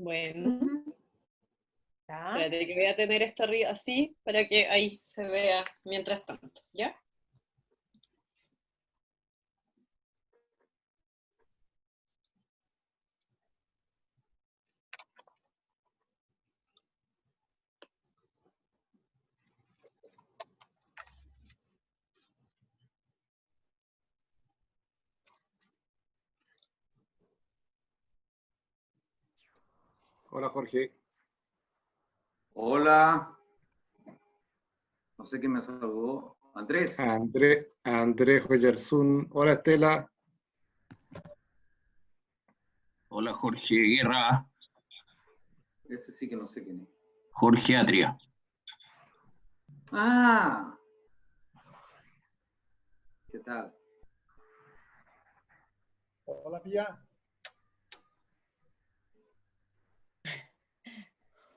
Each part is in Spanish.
Bueno, ¿Ya? espérate que voy a tener esto arriba así para que ahí se vea mientras tanto, ¿ya? Hola Jorge. Hola, no sé quién me saludó. Andrés. Andrés Joyersun. Hola Estela. Hola Jorge Guerra, Ese sí que no sé quién es. Jorge Atria. Ah, ¿qué tal? Hola, Pía.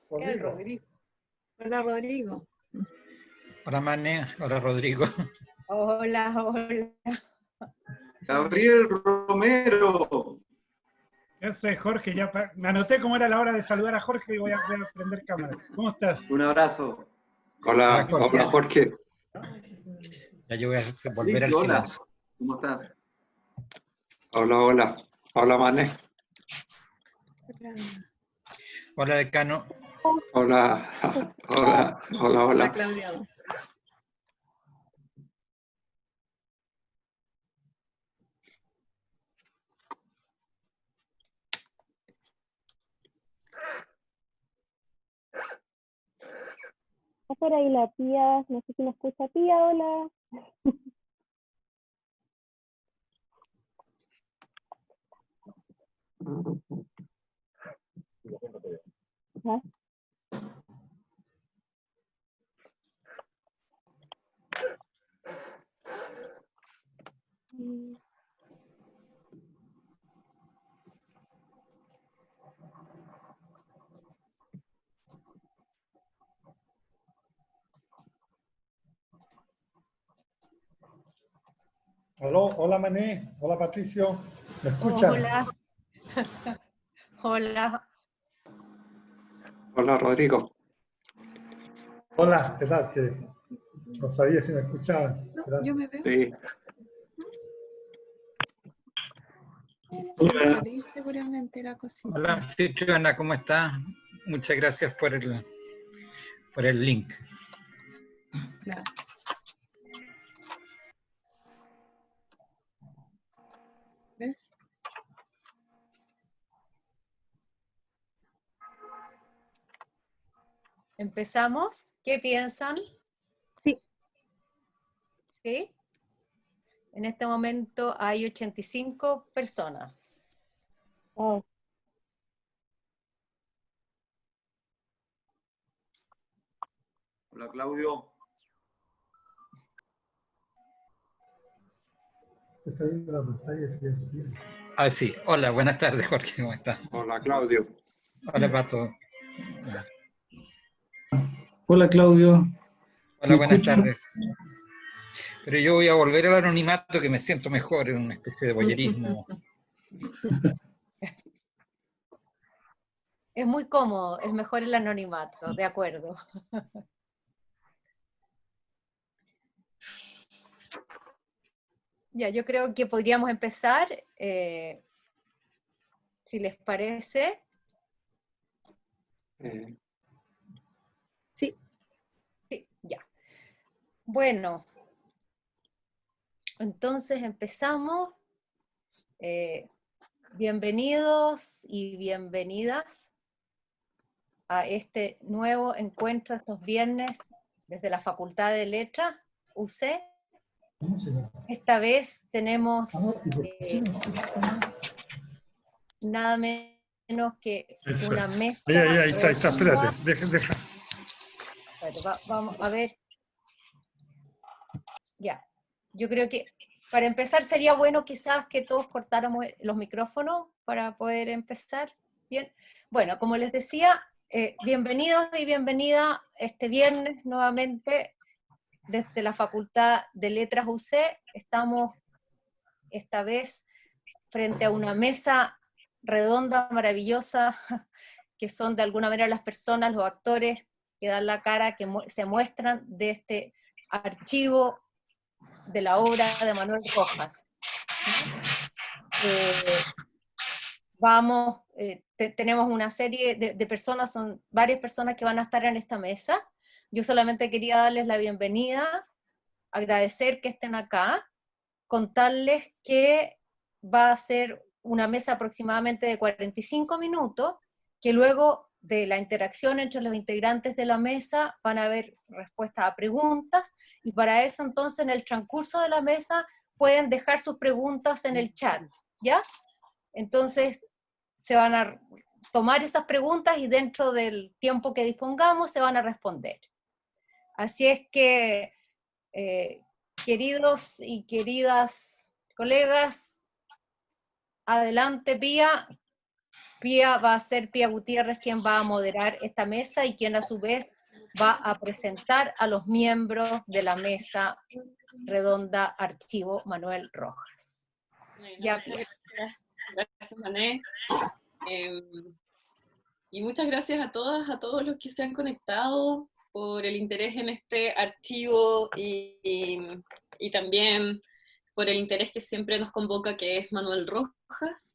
El Rodrigo. Rodrigo. Hola, Rodrigo. Hola Mane, hola Rodrigo. Hola, hola. Gabriel Romero. Ese Jorge, ya me anoté cómo era la hora de saludar a Jorge y voy a prender cámara. ¿Cómo estás? Un abrazo. Hola, Jorge. hola Jorge. Ya yo voy a volver al Patricio, hola. silencio. ¿Cómo estás? Hola, hola. Hola Mané. Hola Decano. Hola, hola, hola, Hola, hola. Claudia. Está por ahí la tía, no sé si me escucha tía, hola. ¿Ah? Hola Mané, hola Patricio. ¿Me escuchan? Hola. Hola. Hola Rodrigo. Hola, ¿qué tal? Que no sabía si me escuchaban. No, Gracias. yo me veo. Sí. Hola. Seguramente la cosita. Hola anfitriona, ¿cómo está? Muchas gracias por el link. Claro. ¿Ves? ¿Empezamos? ¿Qué piensan? Sí. ¿Sí? En este momento hay 85 personas. Oh, Hola Claudio. Estoy viendo la pantalla. Ah, sí. Hola, buenas tardes Jorge, ¿cómo está? Hola Claudio. Hola Pato. Hola Claudio. Hola, ¿Me buenas escuchan? tardes. Pero yo voy a volver al anonimato, que me siento mejor, en una especie de voyerismo. Es muy cómodo, es mejor el anonimato, de acuerdo. Ya, yo creo que podríamos empezar, si les parece. Sí. Sí, ya. Bueno, entonces empezamos. Bienvenidos y bienvenidas a este nuevo encuentro estos viernes desde la Facultad de Letras, UC. Esta vez tenemos nada menos que una mesa. Ahí está, espérate. Deja. Vamos a ver. Ya. Yo creo que para empezar sería bueno quizás que todos cortáramos los micrófonos para poder empezar. Bien. Bueno, como les decía, bienvenidos y bienvenida este viernes nuevamente desde la Facultad de Letras UC. Estamos esta vez frente a una mesa redonda, maravillosa, que son de alguna manera las personas, los actores que dan la cara, que se muestran de este archivo de la obra de Manuel Rojas. Tenemos una serie de personas, son varias personas que van a estar en esta mesa. Yo solamente quería darles la bienvenida, agradecer que estén acá, contarles que va a ser una mesa aproximadamente de 45 minutos, que luego de la interacción entre los integrantes de la mesa van a haber respuestas a preguntas, y para eso entonces en el transcurso de la mesa pueden dejar sus preguntas en el chat, ¿ya? Entonces se van a tomar esas preguntas y dentro del tiempo que dispongamos se van a responder. Así es que, queridos y queridas colegas, adelante Pía. Pía va a ser Pía Gutiérrez quien va a moderar esta mesa y quien a su vez va a presentar a los miembros de la mesa redonda Archivo Manuel Rojas. Bueno, Ya, muchas Pía. gracias, Mané. Y muchas gracias a todas, a todos los que se han conectado por el interés en este archivo y también por el interés que siempre nos convoca, que es Manuel Rojas.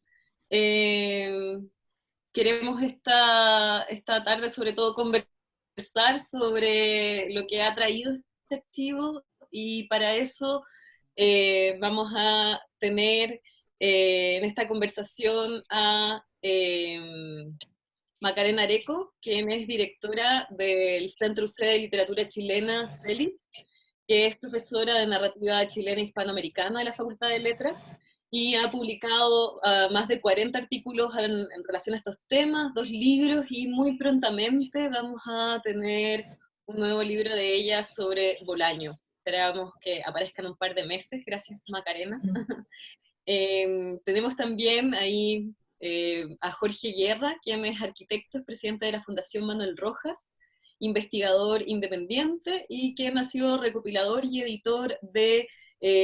Queremos esta tarde sobre todo conversar sobre lo que ha traído este archivo, y para eso vamos a tener en esta conversación a Macarena Areco, quien es directora del Centro UC de Literatura Chilena, CELI, que es profesora de narrativa chilena hispanoamericana de la Facultad de Letras, y ha publicado más de 40 artículos en relación a estos temas, 2 libros, y muy prontamente vamos a tener un nuevo libro de ella sobre Bolaño. Esperamos que aparezca en un par de meses, gracias Macarena. Tenemos también ahí a Jorge Guerra, quien es arquitecto, es presidente de la Fundación Manuel Rojas, investigador independiente, y quien ha sido recopilador y editor de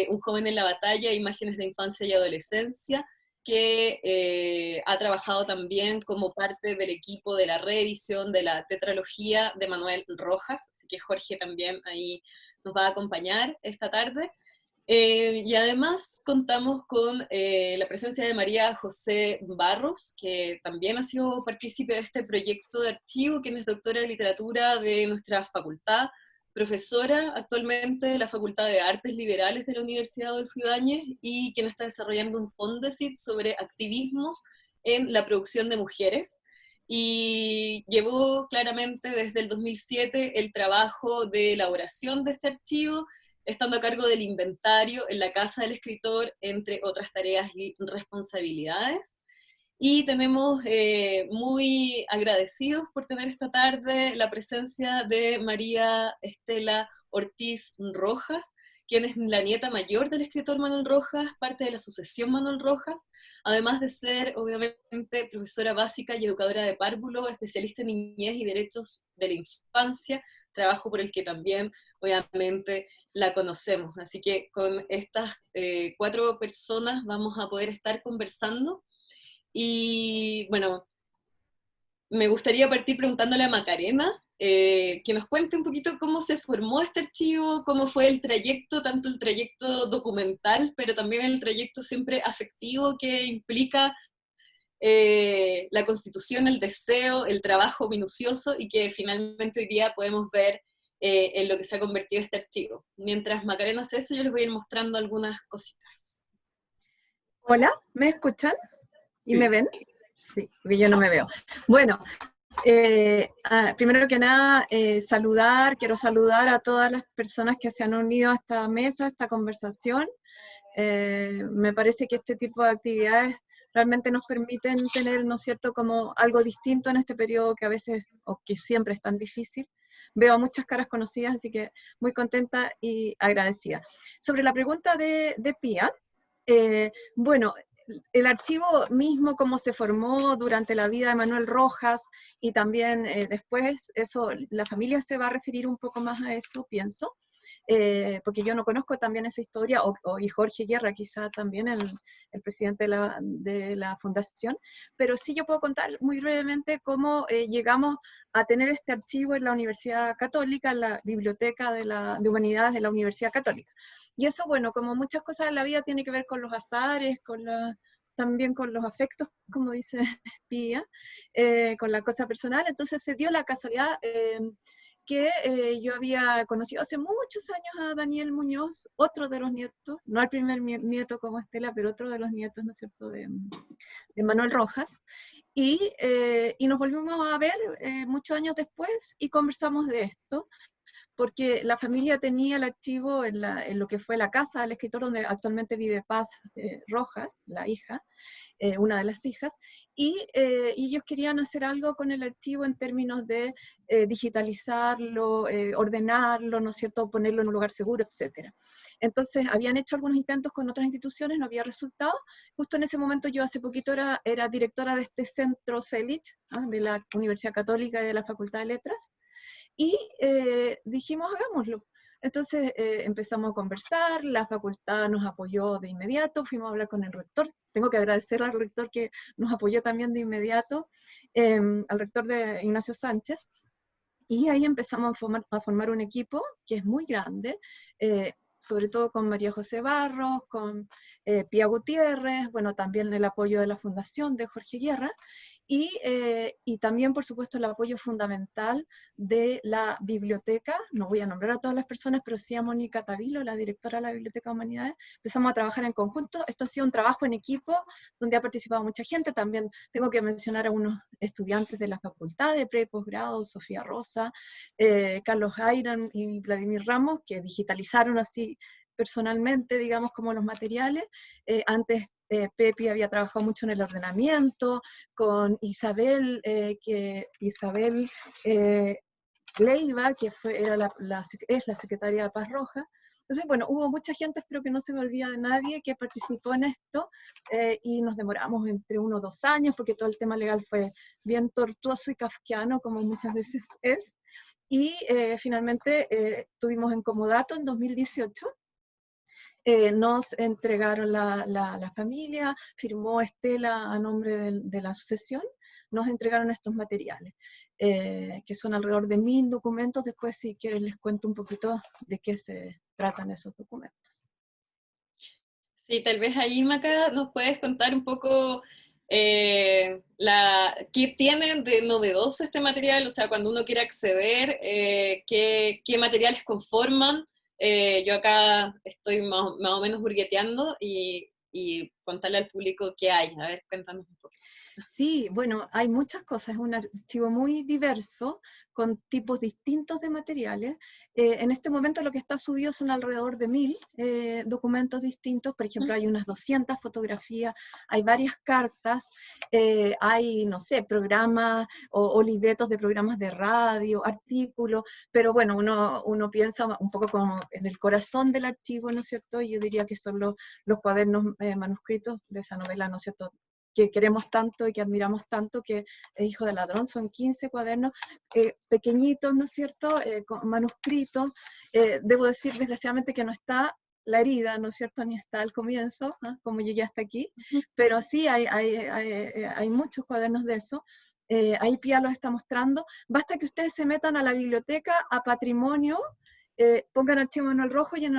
Un joven en la batalla, imágenes de infancia y adolescencia, que ha trabajado también como parte del equipo de la reedición de la tetralogía de Manuel Rojas, así que Jorge también ahí nos va a acompañar esta tarde. Y además contamos con la presencia de María José Barros, que también ha sido partícipe de este proyecto de archivo, quien es doctora de literatura de nuestra facultad, profesora actualmente de la Facultad de Artes Liberales de la Universidad Adolfo Ibáñez, y quien está desarrollando un Fondesit sobre activismos en la producción de mujeres, y llevó claramente desde el 2007 el trabajo de elaboración de este archivo, estando a cargo del inventario en la Casa del Escritor, entre otras tareas y responsabilidades. Y tenemos muy agradecidos por tener esta tarde la presencia de María Estela Ortiz Rojas, quien es la nieta mayor del escritor Manuel Rojas, parte de la sucesión Manuel Rojas, además de ser, obviamente, profesora básica y educadora de párvulo, especialista en niñez y derechos de la infancia, trabajo por el que también, obviamente, la conocemos. Así que con estas 4 personas vamos a poder estar conversando. Y bueno, me gustaría partir preguntándole a Macarena, que nos cuente un poquito cómo se formó este archivo, cómo fue el trayecto, tanto el trayecto documental, pero también el trayecto siempre afectivo que implica la constitución, el deseo, el trabajo minucioso, y que finalmente hoy día podemos ver en lo que se ha convertido este archivo. Mientras Macarena hace eso, yo les voy a ir mostrando algunas cositas. Hola, ¿me escuchan? ¿Y Sí. me ven? Sí, porque yo no me veo. Bueno, primero que nada, quiero saludar a todas las personas que se han unido a esta mesa, a esta conversación. Me parece que este tipo de actividades realmente nos permiten tener, ¿no es cierto?, como algo distinto en este periodo que a veces, o que siempre es tan difícil. Veo muchas caras conocidas, así que muy contenta y agradecida. Sobre la pregunta de Pía, bueno, el archivo mismo, cómo se formó durante la vida de Manuel Rojas, y también después, eso, la familia se va a referir un poco más a eso, pienso. porque yo no conozco también esa historia, y Jorge Guerra quizá también, el presidente de la fundación, pero sí yo puedo contar muy brevemente cómo llegamos a tener este archivo en la Universidad Católica, en la Biblioteca de Humanidades de la Universidad Católica. Y eso, bueno, como muchas cosas en la vida, tiene que ver con los azares, también con los afectos, como dice Pía, con la cosa personal. Entonces se dio la casualidad que yo había conocido hace muchos años a Daniel Muñoz, otro de los nietos, no el primer nieto como Estela, pero otro de los nietos, ¿no es cierto?, de Manuel Rojas, y nos volvimos a ver muchos años después y conversamos de esto, porque la familia tenía el archivo en lo que fue la casa del escritor, donde actualmente vive Paz Rojas, la hija, una de las hijas, y ellos querían hacer algo con el archivo en términos de digitalizarlo, ordenarlo, ¿no es cierto?, ponerlo en un lugar seguro, etc. Entonces, habían hecho algunos intentos con otras instituciones, no había resultado. Justo en ese momento, yo hace poquito era directora de este centro CELICH, de la Universidad Católica y de la Facultad de Letras, y dijimos, hagámoslo. Entonces empezamos a conversar, la facultad nos apoyó de inmediato, fuimos a hablar con el rector. Tengo que agradecer al rector que nos apoyó también de inmediato, al rector de Ignacio Sánchez, y ahí empezamos a formar un equipo que es muy grande, sobre todo con María José Barros, con Pía Gutiérrez, bueno, también el apoyo de la Fundación de Jorge Guerra, y también, por supuesto, el apoyo fundamental de la biblioteca. No voy a nombrar a todas las personas, pero sí a Mónica Tavilo, la directora de la Biblioteca de Humanidades. Empezamos a trabajar en conjunto. Esto ha sido un trabajo en equipo, donde ha participado mucha gente. También tengo que mencionar a unos estudiantes de la facultad de pre y posgrado, Sofía Rosa, Carlos Jairan y Vladimir Ramos, que digitalizaron así personalmente, digamos, como los materiales. Antes Pepi había trabajado mucho en el ordenamiento, con Isabel, Leiva, que es la secretaria de Paz Roja. Entonces, bueno, hubo mucha gente, espero que no se me olvide de nadie, que participó en esto, y nos demoramos entre 1 o 2 años, porque todo el tema legal fue bien tortuoso y kafkiano, como muchas veces es, y finalmente tuvimos en comodato en 2018, nos entregaron la familia, firmó Estela a nombre de la asociación, nos entregaron estos materiales, que son alrededor de 1000 documentos. Después, si quieren, les cuento un poquito de qué se tratan esos documentos. Sí, tal vez ahí, Maca, nos puedes contar un poco qué tiene de novedoso este material, o sea, cuando uno quiere acceder, qué materiales conforman. Yo acá estoy más o menos burgueteando y contarle al público qué hay. A ver, cuéntanos un poco. Sí, bueno, hay muchas cosas, es un archivo muy diverso, con tipos distintos de materiales. En este momento lo que está subido son alrededor de 1000 documentos distintos. Por ejemplo, hay unas 200 fotografías, hay varias cartas, hay, no sé, programas o libretos de programas de radio, artículos, pero bueno, uno piensa un poco como en el corazón del archivo, ¿no es cierto? Y yo diría que son los cuadernos manuscritos de esa novela, ¿no es cierto?, que queremos tanto y que admiramos tanto, que es Hijo de Ladrón. Son 15 cuadernos pequeñitos, ¿no es cierto?, con manuscritos. Debo decir, desgraciadamente, que no está la herida, ¿no es cierto?, ni está el comienzo, como llegué hasta aquí, pero sí hay muchos cuadernos de eso. Ahí Pía los está mostrando. Basta que ustedes se metan a la biblioteca, a Patrimonio, pongan Archivo Manuel Rojas, y en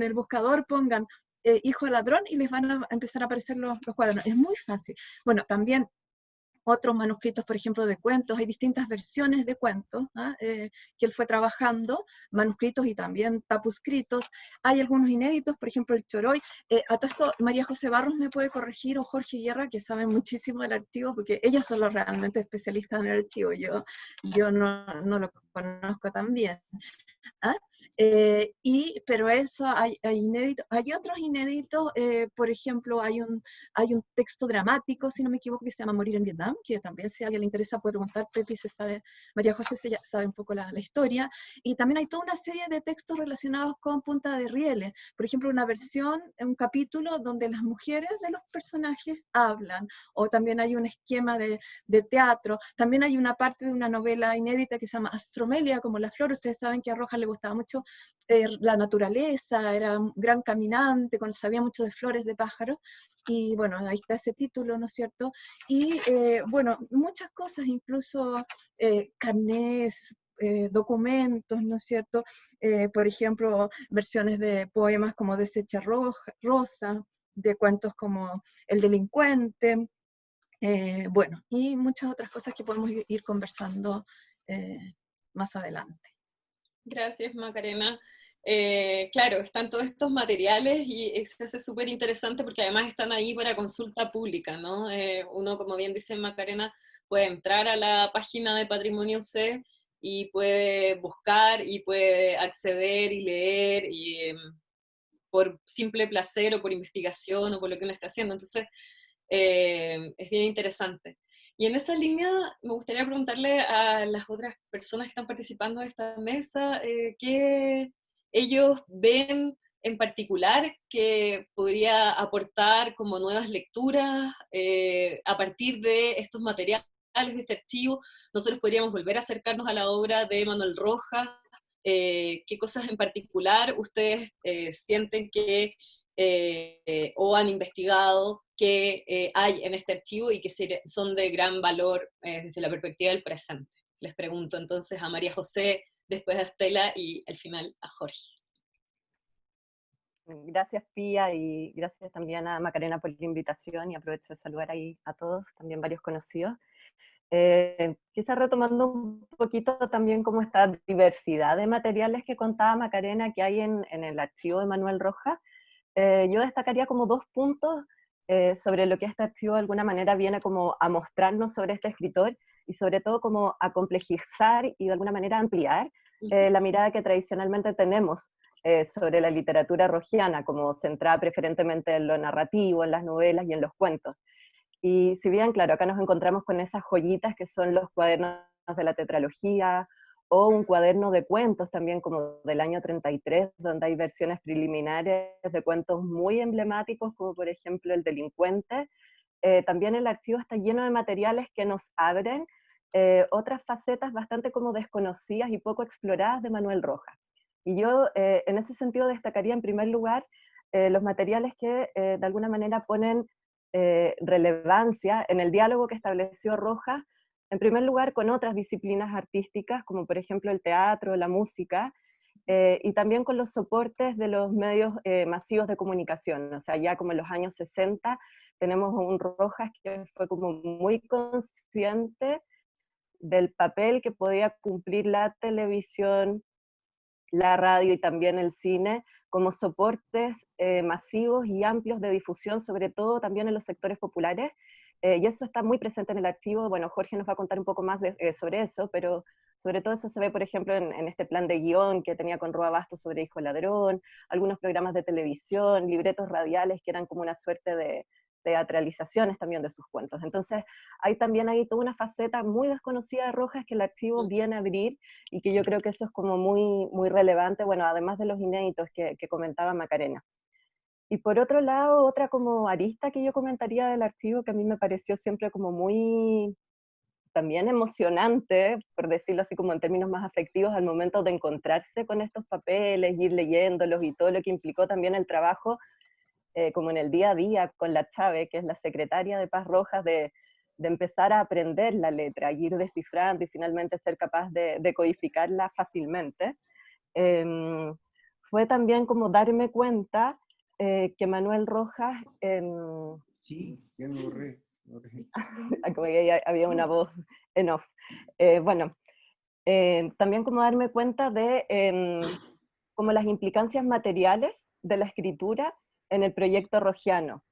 el buscador pongan Hijo de Ladrón, y les van a empezar a aparecer los cuadernos. Es muy fácil. Bueno, también otros manuscritos, por ejemplo, de cuentos. Hay distintas versiones de cuentos que él fue trabajando, manuscritos y también tapuscritos. Hay algunos inéditos, por ejemplo, el Choroy. A todo esto, María José Barros me puede corregir, o Jorge Guerra, que saben muchísimo del archivo, porque ellas son los realmente especialistas en el archivo. Yo no lo conozco tan bien. Pero eso hay inéditos. Hay otros inéditos, por ejemplo, hay un texto dramático, si no me equivoco, que se llama Morir en Vietnam, que también, si a alguien le interesa, puede preguntar. Pepi María José sabe un poco la historia, y también hay toda una serie de textos relacionados con Punta de Rieles. Por ejemplo, una versión, un capítulo donde las mujeres de los personajes hablan, o también hay un esquema de teatro. También hay una parte de una novela inédita que se llama Astromelia, como la flor. Ustedes saben que a Rojas Rojas le gustaba mucho la naturaleza, era un gran caminante, sabía mucho de flores, de pájaros, y bueno, ahí está ese título, ¿no es cierto? Y bueno, muchas cosas, incluso carnés, documentos, ¿no es cierto? Por ejemplo, versiones de poemas como Deshecha Rosa, de cuentos como El delincuente, bueno, y muchas otras cosas que podemos ir conversando más adelante. Gracias, Macarena. Claro, están todos estos materiales y se hace súper interesante porque además están ahí para consulta pública, ¿no? Uno, como bien dice Macarena, puede entrar a la página de Patrimonio UC y puede buscar y puede acceder y leer y, por simple placer o por investigación o por lo que uno está haciendo. Entonces, es bien interesante. Y en esa línea me gustaría preguntarle a las otras personas que están participando de esta mesa, ¿qué ellos ven en particular que podría aportar como nuevas lecturas a partir de estos materiales, de este archivo? Nosotros podríamos volver a acercarnos a la obra de Manuel Rojas. ¿Qué cosas en particular ustedes sienten que o han investigado que hay en este archivo y que son de gran valor desde la perspectiva del presente? Les pregunto entonces a María José, después a Estela y al final a Jorge. Gracias, Pía, y gracias también a Macarena por la invitación, y aprovecho de saludar ahí a todos, también varios conocidos. Quizás retomando un poquito también como esta diversidad de materiales que contaba Macarena que hay en el archivo de Manuel Rojas, yo destacaría como 2 puntos sobre lo que este archivo de alguna manera viene como a mostrarnos sobre este escritor, y sobre todo como a complejizar y de alguna manera ampliar la mirada que tradicionalmente tenemos sobre la literatura rojiana, como centrada preferentemente en lo narrativo, en las novelas y en los cuentos. Y si bien, claro, acá nos encontramos con esas joyitas que son los cuadernos de la tetralogía, o un cuaderno de cuentos también como del año 33, donde hay versiones preliminares de cuentos muy emblemáticos, como por ejemplo El delincuente. También el archivo está lleno de materiales que nos abren otras facetas bastante como desconocidas y poco exploradas de Manuel Rojas. Y yo en ese sentido destacaría en primer lugar los materiales que de alguna manera ponen relevancia en el diálogo que estableció Rojas, en primer lugar con otras disciplinas artísticas, como por ejemplo el teatro, la música, y también con los soportes de los medios masivos de comunicación. O sea, ya como en los años 60 tenemos un Rojas que fue como muy consciente del papel que podía cumplir la televisión, la radio y también el cine como soportes masivos y amplios de difusión, sobre todo también en los sectores populares, y eso está muy presente en el archivo. Bueno, Jorge nos va a contar un poco más sobre eso, pero sobre todo eso se ve, por ejemplo, en este plan de guión que tenía con Roa Bastos sobre Hijo Ladrón, algunos programas de televisión, libretos radiales que eran como una suerte de teatralizaciones también de sus cuentos. Entonces, hay también ahí toda una faceta muy desconocida de Rojas que el archivo viene a abrir, y que yo creo que eso es como muy, muy relevante, bueno, además de los inéditos que comentaba Macarena. Y por otro lado, otra como arista que yo comentaría del archivo, que a mí me pareció siempre como muy también emocionante, por decirlo así como en términos más afectivos, al momento de encontrarse con estos papeles, ir leyéndolos y todo lo que implicó también el trabajo, como en el día a día con la Chávez, que es la secretaria de Paz Rojas, de empezar a aprender la letra, y ir descifrando y finalmente ser capaz de codificarla fácilmente. Fue también como darme cuenta que Manuel Rojas... Sí, ya me borré. Como había una voz en off. Bueno, también como darme cuenta de como las implicancias materiales de la escritura en el proyecto rojiano.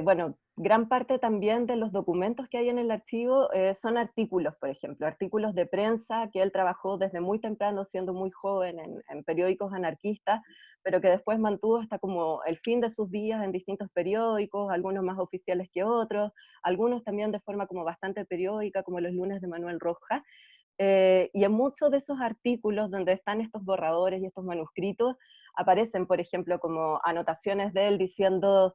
Bueno, gran parte también de los documentos que hay en el archivo son artículos, por ejemplo, artículos de prensa que él trabajó desde muy temprano, siendo muy joven, en periódicos anarquistas, pero que después mantuvo hasta como el fin de sus días en distintos periódicos, algunos más oficiales que otros, algunos también de forma como bastante periódica, como los lunes de Manuel Rojas. Y en muchos de esos artículos donde están estos borradores y estos manuscritos, aparecen, por ejemplo, como anotaciones de él diciendo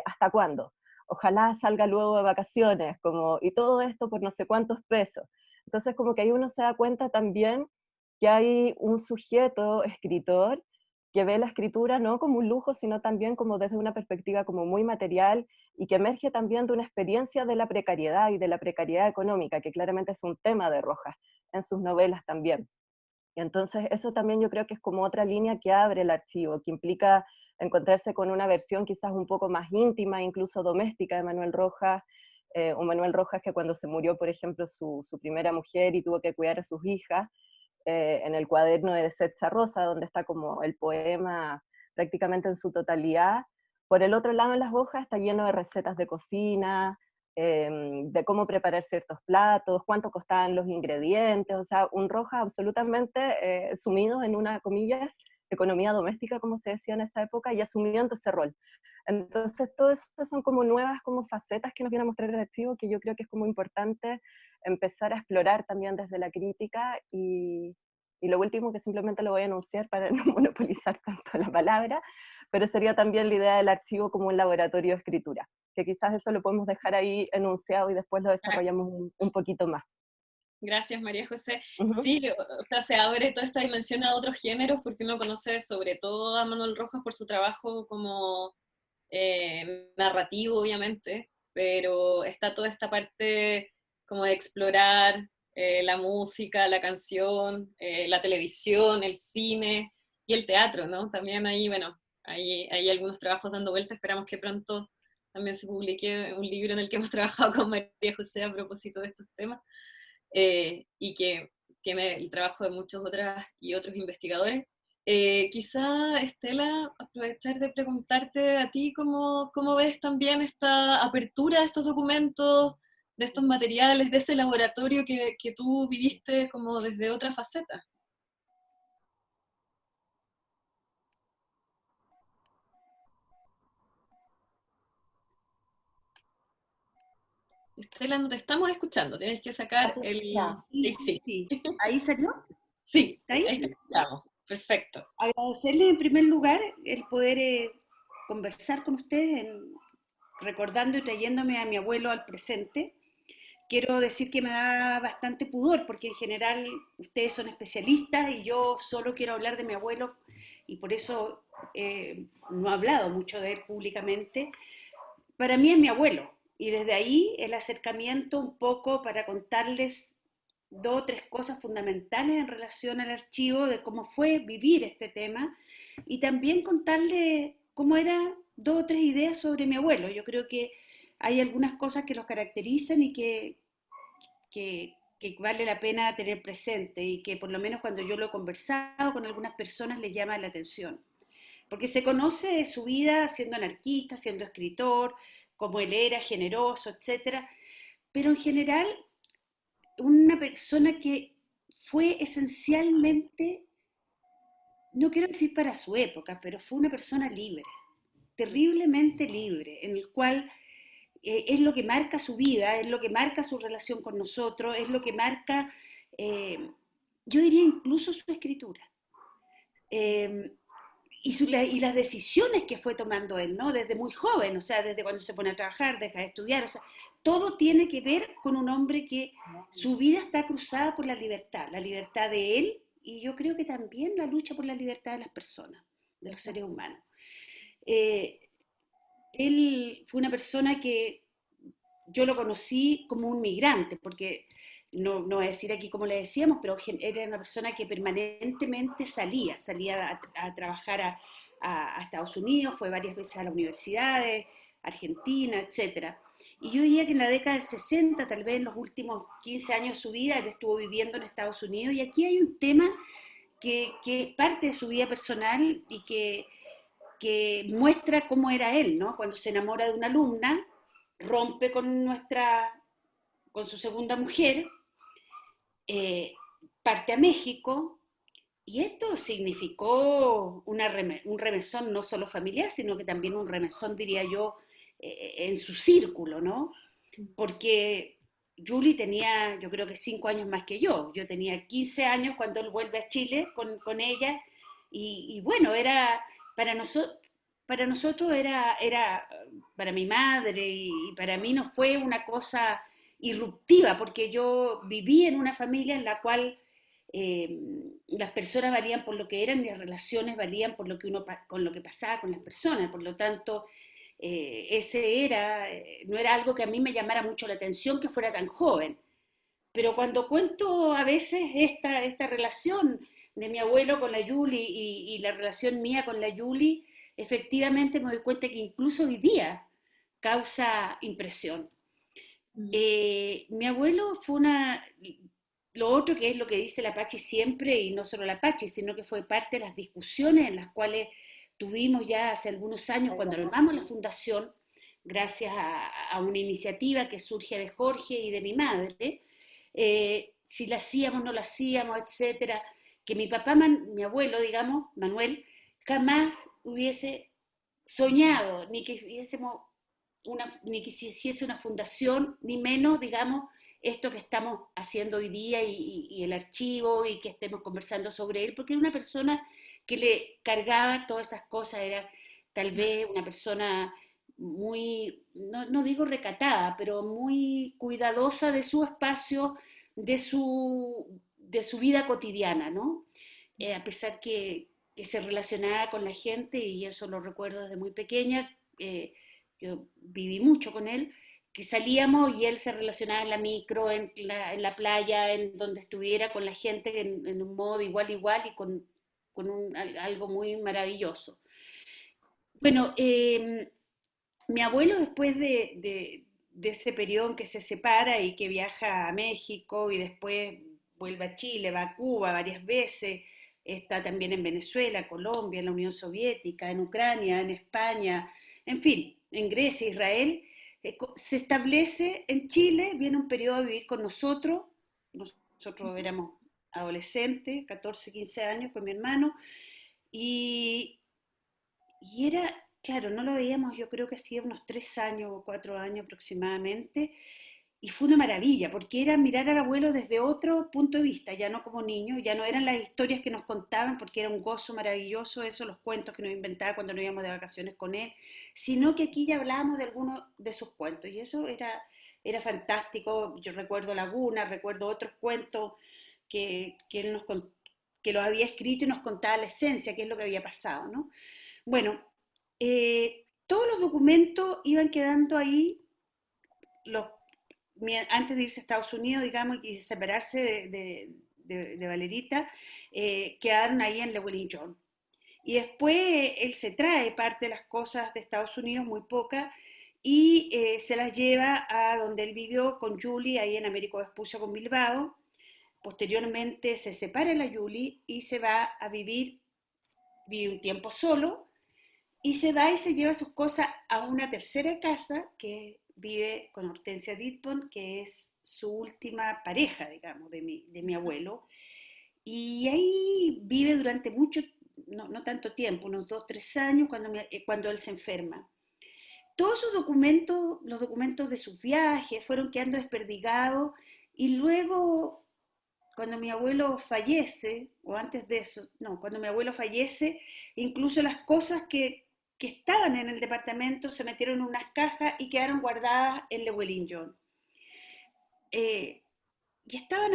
¿hasta cuándo? Ojalá salga luego de vacaciones, como, y todo esto por no sé cuántos pesos. Entonces como que ahí uno se da cuenta también que hay un sujeto escritor que ve la escritura no como un lujo, sino también como desde una perspectiva como muy material y que emerge también de una experiencia de la precariedad y de la precariedad económica, que claramente es un tema de Rojas en sus novelas también. Y entonces eso también yo creo que es como otra línea que abre el archivo, que implica encontrarse con una versión quizás un poco más íntima, incluso doméstica de Manuel Rojas, un Manuel Rojas que cuando se murió, por ejemplo, su primera mujer y tuvo que cuidar a sus hijas, en el cuaderno de Setza Rosa, donde está como el poema prácticamente en su totalidad. Por el otro lado, en las hojas está lleno de recetas de cocina, de cómo preparar ciertos platos, cuánto costaban los ingredientes, o sea, un Rojas absolutamente sumido en una, comillas, economía doméstica, como se decía en esa época, y asumiendo ese rol. Entonces, todo eso son como nuevas como facetas que nos viene a mostrar el archivo, que yo creo que es como importante empezar a explorar también desde la crítica, y lo último, que simplemente lo voy a anunciar para no monopolizar tanto la palabra, pero sería también la idea del archivo como un laboratorio de escritura, que quizás eso lo podemos dejar ahí enunciado y después lo desarrollamos un poquito más. Gracias, María José. Ujú. Sí, o sea, se abre toda esta dimensión a otros géneros, porque uno conoce sobre todo a Manuel Rojas por su trabajo como narrativo, obviamente, pero está toda esta parte como de explorar la música, la canción, la televisión, el cine y el teatro, ¿no? También ahí, bueno, hay algunos trabajos dando vueltas, esperamos que pronto también se publique un libro en el que hemos trabajado con María José a propósito de estos temas, y que tiene el trabajo de muchos otros investigadores. Quizá, Estela, aprovechar de preguntarte a ti cómo ves también esta apertura de estos documentos, de estos materiales, de ese laboratorio que tú viviste como desde otra faceta. Estela, no te estamos escuchando, tienes que sacar el... Sí, sí. ¿Ahí salió? Sí, ¿Ahí? ahí te escuchamos. Perfecto. Agradecerles en primer lugar el poder conversar con ustedes, recordando y trayéndome a mi abuelo al presente. Quiero decir que me da bastante pudor, porque en general ustedes son especialistas y yo solo quiero hablar de mi abuelo, y por eso no he hablado mucho de él públicamente. Para mí es mi abuelo, y desde ahí el acercamiento un poco para contarles 2 o 3 cosas fundamentales en relación al archivo, de cómo fue vivir este tema, y también contarles cómo eran 2 o 3 ideas sobre mi abuelo. Yo creo que hay algunas cosas que los caracterizan y que vale la pena tener presente, y que por lo menos cuando yo lo he conversado con algunas personas les llama la atención. Porque se conoce su vida siendo anarquista, siendo escritor, como él era, generoso, etcétera, pero en general una persona que fue esencialmente, no quiero decir para su época, pero fue una persona libre, terriblemente libre, en el cual es lo que marca su vida, es lo que marca su relación con nosotros, es lo que marca, yo diría incluso su escritura. Y las decisiones que fue tomando él, ¿no? Desde muy joven, o sea, desde cuando se pone a trabajar, deja de estudiar, o sea, todo tiene que ver con un hombre que su vida está cruzada por la libertad de él, y yo creo que también la lucha por la libertad de las personas, de los seres humanos. Él fue una persona que yo lo conocí como un migrante, porque no voy a decir aquí como le decíamos, pero era una persona que permanentemente salía a trabajar a Estados Unidos, fue varias veces a las universidades, Argentina, etc. Y yo diría que en la década del 60, tal vez en los últimos 15 años de su vida, él estuvo viviendo en Estados Unidos, y aquí hay un tema que es parte de su vida personal y que muestra cómo era él, ¿no? Cuando se enamora de una alumna, rompe con su segunda mujer, parte a México, y esto significó un remesón no solo familiar, sino que también un remesón, diría yo, en su círculo, ¿no? Porque Julie tenía, yo creo que 5 años más que yo tenía 15 años cuando él vuelve a Chile con ella, y bueno, era para nosotros era para mi madre y para mí no fue una cosa irruptiva, porque yo viví en una familia en la cual las personas valían por lo que eran y las relaciones valían por lo que con lo que pasaba con las personas. Por lo tanto, no era algo que a mí me llamara mucho la atención que fuera tan joven. Pero cuando cuento a veces esta relación de mi abuelo con la Yuli y la relación mía con la Yuli, efectivamente me doy cuenta que incluso hoy día causa impresión. Mi abuelo fue lo otro que es lo que dice la Pachi siempre, y no solo la Pachi, sino que fue parte de las discusiones en las cuales tuvimos ya hace algunos años cuando armamos la fundación, gracias a una iniciativa que surge de Jorge y de mi madre, si la hacíamos, no la hacíamos, etcétera, que mi papá, mi abuelo, digamos, Manuel, jamás hubiese soñado, ni que se hiciese una fundación, ni menos, digamos, esto que estamos haciendo hoy día y el archivo y que estemos conversando sobre él, porque era una persona que le cargaba todas esas cosas, era tal vez una persona muy, no digo recatada, pero muy cuidadosa de su espacio, de su vida cotidiana, ¿no? A pesar que se relacionaba con la gente, y eso lo recuerdo desde muy pequeña, yo viví mucho con él, que salíamos y él se relacionaba en la micro, en la playa, en donde estuviera con la gente en un modo igual y con algo muy maravilloso. Bueno, mi abuelo después de ese periodo en que se separa y que viaja a México y después vuelve a Chile, va a Cuba varias veces, está también en Venezuela, Colombia, en la Unión Soviética, en Ucrania, en España, en fin, en Grecia, Israel, se establece en Chile, viene un periodo a vivir con nosotros éramos adolescentes, 14, 15 años con mi hermano, y era, claro, no lo veíamos, yo creo que hacía unos 3 años o 4 años aproximadamente, y fue una maravilla, porque era mirar al abuelo desde otro punto de vista, ya no como niño, ya no eran las historias que nos contaban, porque era un gozo maravilloso eso, los cuentos que nos inventaba cuando nos íbamos de vacaciones con él, sino que aquí ya hablábamos de algunos de sus cuentos, y eso era fantástico. Yo recuerdo Laguna, recuerdo otros cuentos que él que los había escrito y nos contaba la esencia, qué es lo que había pasado, ¿no? Bueno, todos los documentos iban quedando ahí, antes de irse a Estados Unidos, digamos, y separarse de Valerita, quedaron ahí en Llewellyn John. Y después él se trae parte de las cosas de Estados Unidos, muy pocas, y se las lleva a donde él vivió con Julie, ahí en Américo Vespucio con Bilbao. Posteriormente se separa la Julie y se va a vive un tiempo solo, y se va y se lleva sus cosas a una tercera casa que vive con Hortensia Ditbon, que es su última pareja, digamos, de mi abuelo. Y ahí vive durante no tanto tiempo, unos 2, 3 años, cuando él se enferma. Todos sus documentos, los documentos de sus viajes, fueron quedando desperdigados, y luego, cuando mi abuelo fallece, o antes de eso, no, cuando mi abuelo fallece, incluso las cosas que estaban en el departamento se metieron en unas cajas y quedaron guardadas en Llewellyn John. Y estaban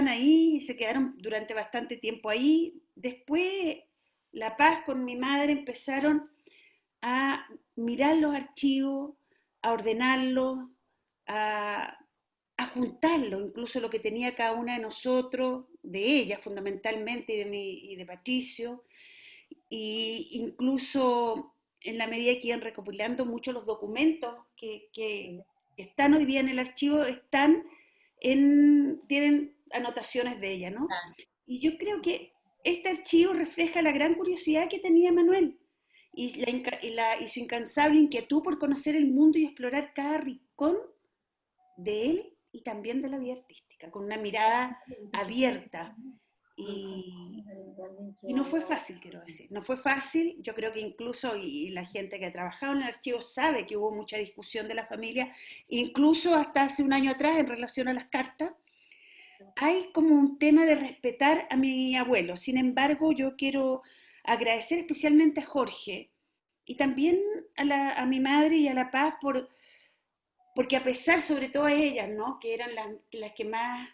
ahí, y se quedaron durante bastante tiempo ahí. Después, La Paz con mi madre empezaron a mirar los archivos, a ordenarlos, a juntarlos, incluso lo que tenía cada una de nosotros, de ella fundamentalmente, y de Patricio, y incluso en la medida que iban recopilando muchos los documentos que están hoy día en el archivo, tienen anotaciones de ella, ¿no? Y yo creo que este archivo refleja la gran curiosidad que tenía Manuel y su incansable inquietud por conocer el mundo y explorar cada rincón de él y también de la vida artística, con una mirada abierta. Y no fue fácil, quiero decir, no fue fácil. Yo creo que incluso, y la gente que ha trabajado en el archivo sabe que hubo mucha discusión de la familia, incluso hasta hace un año atrás en relación a las cartas. Hay como un tema de respetar a mi abuelo. Sin embargo, yo quiero agradecer especialmente a Jorge y también a mi madre y a La Paz porque a pesar, sobre todo a ellas, ¿no?, que eran las que más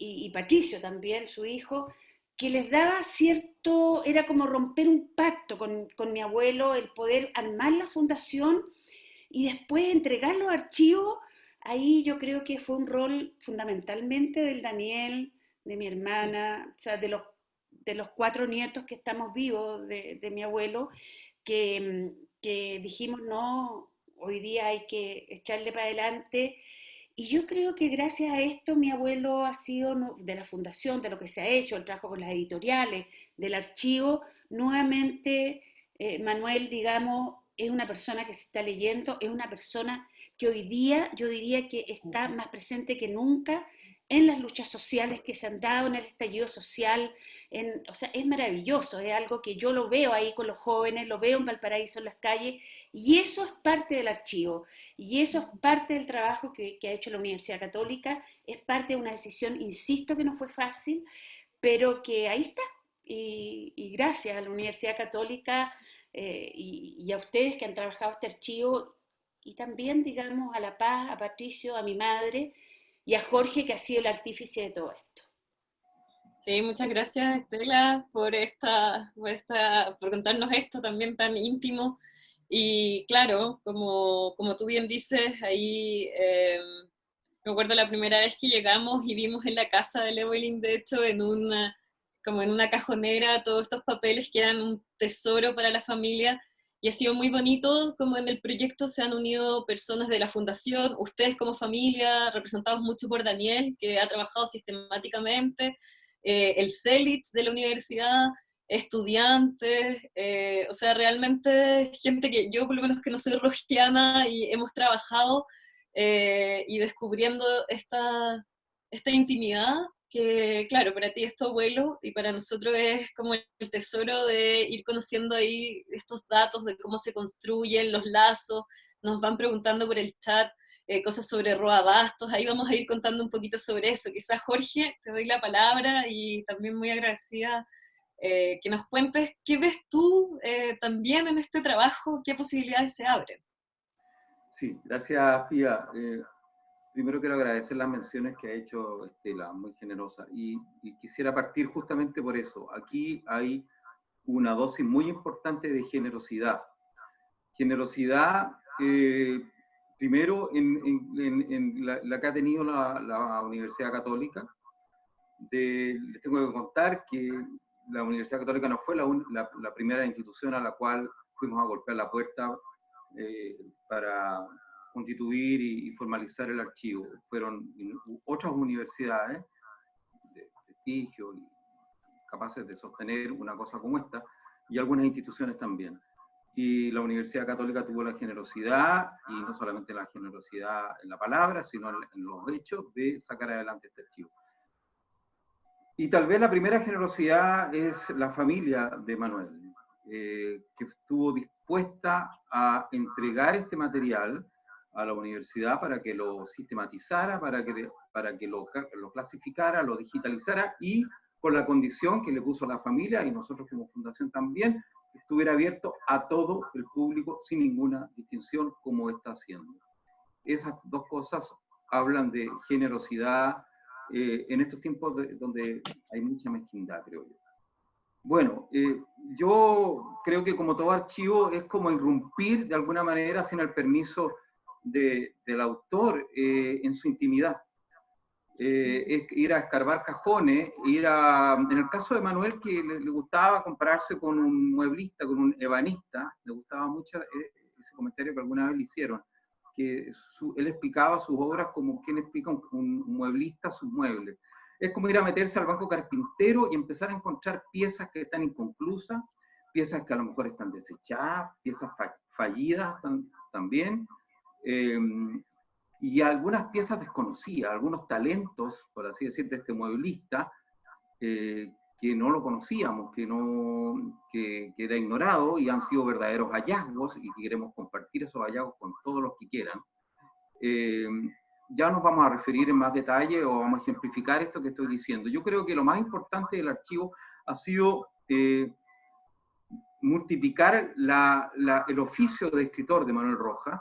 y Patricio también, su hijo, que les daba cierto, era como romper un pacto con mi abuelo, el poder armar la fundación y después entregar los archivos. Ahí yo creo que fue un rol fundamentalmente del Daniel, de mi hermana, o sea, de los 4 nietos que estamos vivos de mi abuelo, que dijimos, no, hoy día hay que echarle para adelante. Y yo creo que gracias a esto mi abuelo ha sido, de la fundación, de lo que se ha hecho, el trabajo con las editoriales, del archivo, nuevamente Manuel, digamos, es una persona que se está leyendo, es una persona que hoy día yo diría que está más presente que nunca en las luchas sociales que se han dado, en el estallido social, o sea, es maravilloso, es algo que yo lo veo ahí con los jóvenes, lo veo en Valparaíso, en las calles, y eso es parte del archivo, y eso es parte del trabajo que ha hecho la Universidad Católica, es parte de una decisión, insisto, que no fue fácil, pero que ahí está, y gracias a la Universidad Católica y a ustedes que han trabajado este archivo, y también, digamos, a La Paz, a Patricio, a mi madre, y a Jorge, que ha sido el artífice de todo esto. Sí, muchas gracias, Estela, por contarnos esto también tan íntimo. Y claro, como tú bien dices, ahí me acuerdo la primera vez que llegamos y vimos en la casa de Llewellyn, de hecho, como en una cajonera, todos estos papeles que eran un tesoro para la familia. Y ha sido muy bonito como en el proyecto se han unido personas de la fundación, ustedes como familia, representados mucho por Daniel, que ha trabajado sistemáticamente, el CELITS de la universidad, estudiantes, o sea, realmente gente que yo por lo menos que no soy rojiana y hemos trabajado y descubriendo esta intimidad que, claro, para ti es tu abuelo y para nosotros es como el tesoro de ir conociendo ahí estos datos de cómo se construyen los lazos, nos van preguntando por el chat cosas sobre Roa Bastos, ahí vamos a ir contando un poquito sobre eso. Quizás Jorge, te doy la palabra y también muy agradecida que nos cuentes qué ves tú también en este trabajo, qué posibilidades se abren. Sí, gracias Pía. Primero quiero agradecer las menciones que ha hecho Estela, muy generosa, y quisiera partir justamente por eso. Aquí hay una dosis muy importante de generosidad. Generosidad, primero, en la que ha tenido la Universidad Católica. Les tengo que contar que la Universidad Católica no fue la primera institución a la cual fuimos a golpear la puerta para constituir y formalizar el archivo. Fueron otras universidades de prestigio y capaces de sostener una cosa como esta, y algunas instituciones también. Y la Universidad Católica tuvo la generosidad, y no solamente la generosidad en la palabra, sino en los hechos, de sacar adelante este archivo. Y tal vez la primera generosidad es la familia de Manuel, que estuvo dispuesta a entregar este material a la universidad para que lo sistematizara, para que lo clasificara, lo digitalizara, y con la condición que le puso la familia y nosotros como fundación también, estuviera abierto a todo el público sin ninguna distinción, como está haciendo. Esas dos cosas hablan de generosidad en estos tiempos donde hay mucha mezquindad, creo yo. Bueno, yo creo que como todo archivo es como irrumpir de alguna manera sin el permiso del autor en su intimidad. Es ir a escarbar cajones, en el caso de Manuel, que le gustaba compararse con un mueblista, con un ebanista, le gustaba mucho ese comentario que alguna vez le hicieron, que él explicaba sus obras como quien explica un mueblista sus muebles. Es como ir a meterse al banco carpintero y empezar a encontrar piezas que están inconclusas, piezas que a lo mejor están desechadas, piezas fallidas también, y algunas piezas desconocidas, algunos talentos, por así decir, de este mueblista, que no lo conocíamos, que era ignorado, y han sido verdaderos hallazgos, y queremos compartir esos hallazgos con todos los que quieran. Ya nos vamos a referir en más detalle o vamos a ejemplificar esto que estoy diciendo. Yo creo que lo más importante del archivo ha sido multiplicar el oficio de escritor de Manuel Rojas,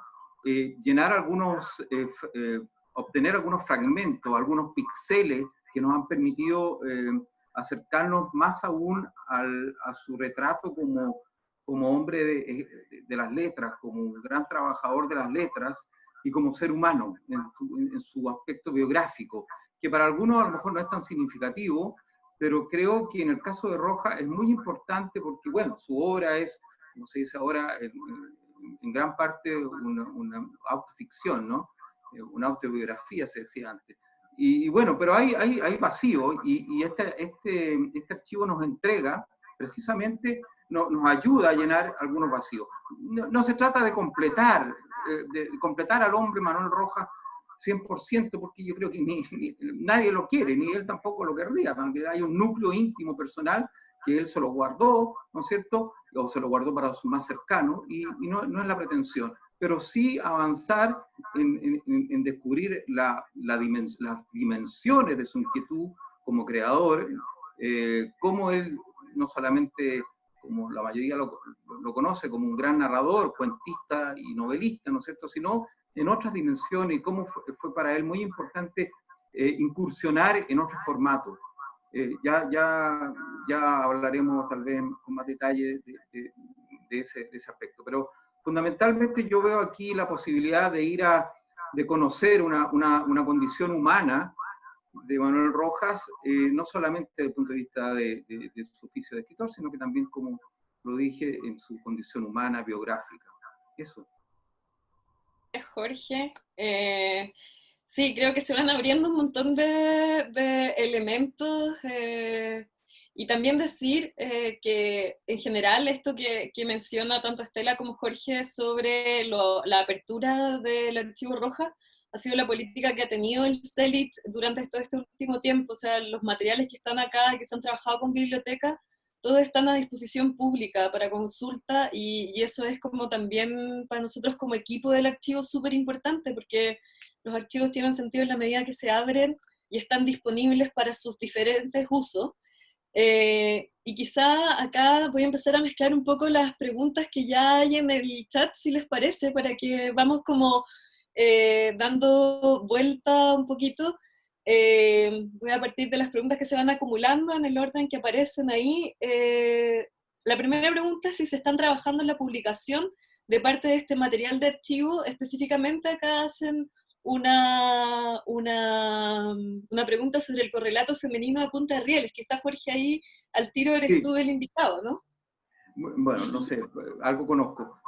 obtener algunos fragmentos, algunos píxeles que nos han permitido acercarnos más aún a su retrato como hombre de las letras, como un gran trabajador de las letras y como ser humano en su aspecto biográfico, que para algunos a lo mejor no es tan significativo, pero creo que en el caso de Rojas es muy importante porque, bueno, su obra es, como se dice ahora, en gran parte una autoficción, ¿no? Una autobiografía, se decía antes. Y bueno, pero hay vacío, y este archivo nos entrega, precisamente, nos ayuda a llenar algunos vacíos. No se trata de completar al hombre Manuel Rojas 100%, porque yo creo que nadie lo quiere, ni él tampoco lo querría. También hay un núcleo íntimo personal que él se lo guardó, ¿no es cierto? O se lo guardó para su más cercano, y no es la pretensión, pero sí avanzar en descubrir las dimensiones de su inquietud como creador, cómo él no solamente, como la mayoría lo conoce, como un gran narrador, cuentista y novelista, ¿no es cierto?, sino en otras dimensiones, y cómo fue para él muy importante incursionar en otros formatos. Ya hablaremos tal vez con más detalle de ese aspecto, pero fundamentalmente yo veo aquí la posibilidad de conocer una condición humana de Manuel Rojas, no solamente desde el punto de vista de su oficio de escritor, sino que también, como lo dije, en su condición humana, biográfica. Eso. Jorge. Sí, creo que se van abriendo un montón de elementos, y también decir que en general esto que menciona tanto Estela como Jorge sobre la apertura del archivo Rojas ha sido la política que ha tenido el CELIT durante todo este último tiempo. O sea, los materiales que están acá, que se han trabajado con biblioteca, todos están a disposición pública para consulta, y eso es como también para nosotros como equipo del archivo súper importante, porque los archivos tienen sentido en la medida que se abren y están disponibles para sus diferentes usos. Y quizá acá voy a empezar a mezclar un poco las preguntas que ya hay en el chat, si les parece, para que vamos como dando vuelta un poquito. Voy a partir de las preguntas que se van acumulando en el orden que aparecen ahí. La primera pregunta es si se están trabajando en la publicación de parte de este material de archivo. Específicamente acá hacen una pregunta sobre el correlato femenino de Punta de Rieles. Quizás, Jorge, ahí al tiro eres tú el indicado, ¿no? Bueno, no sé, algo conozco.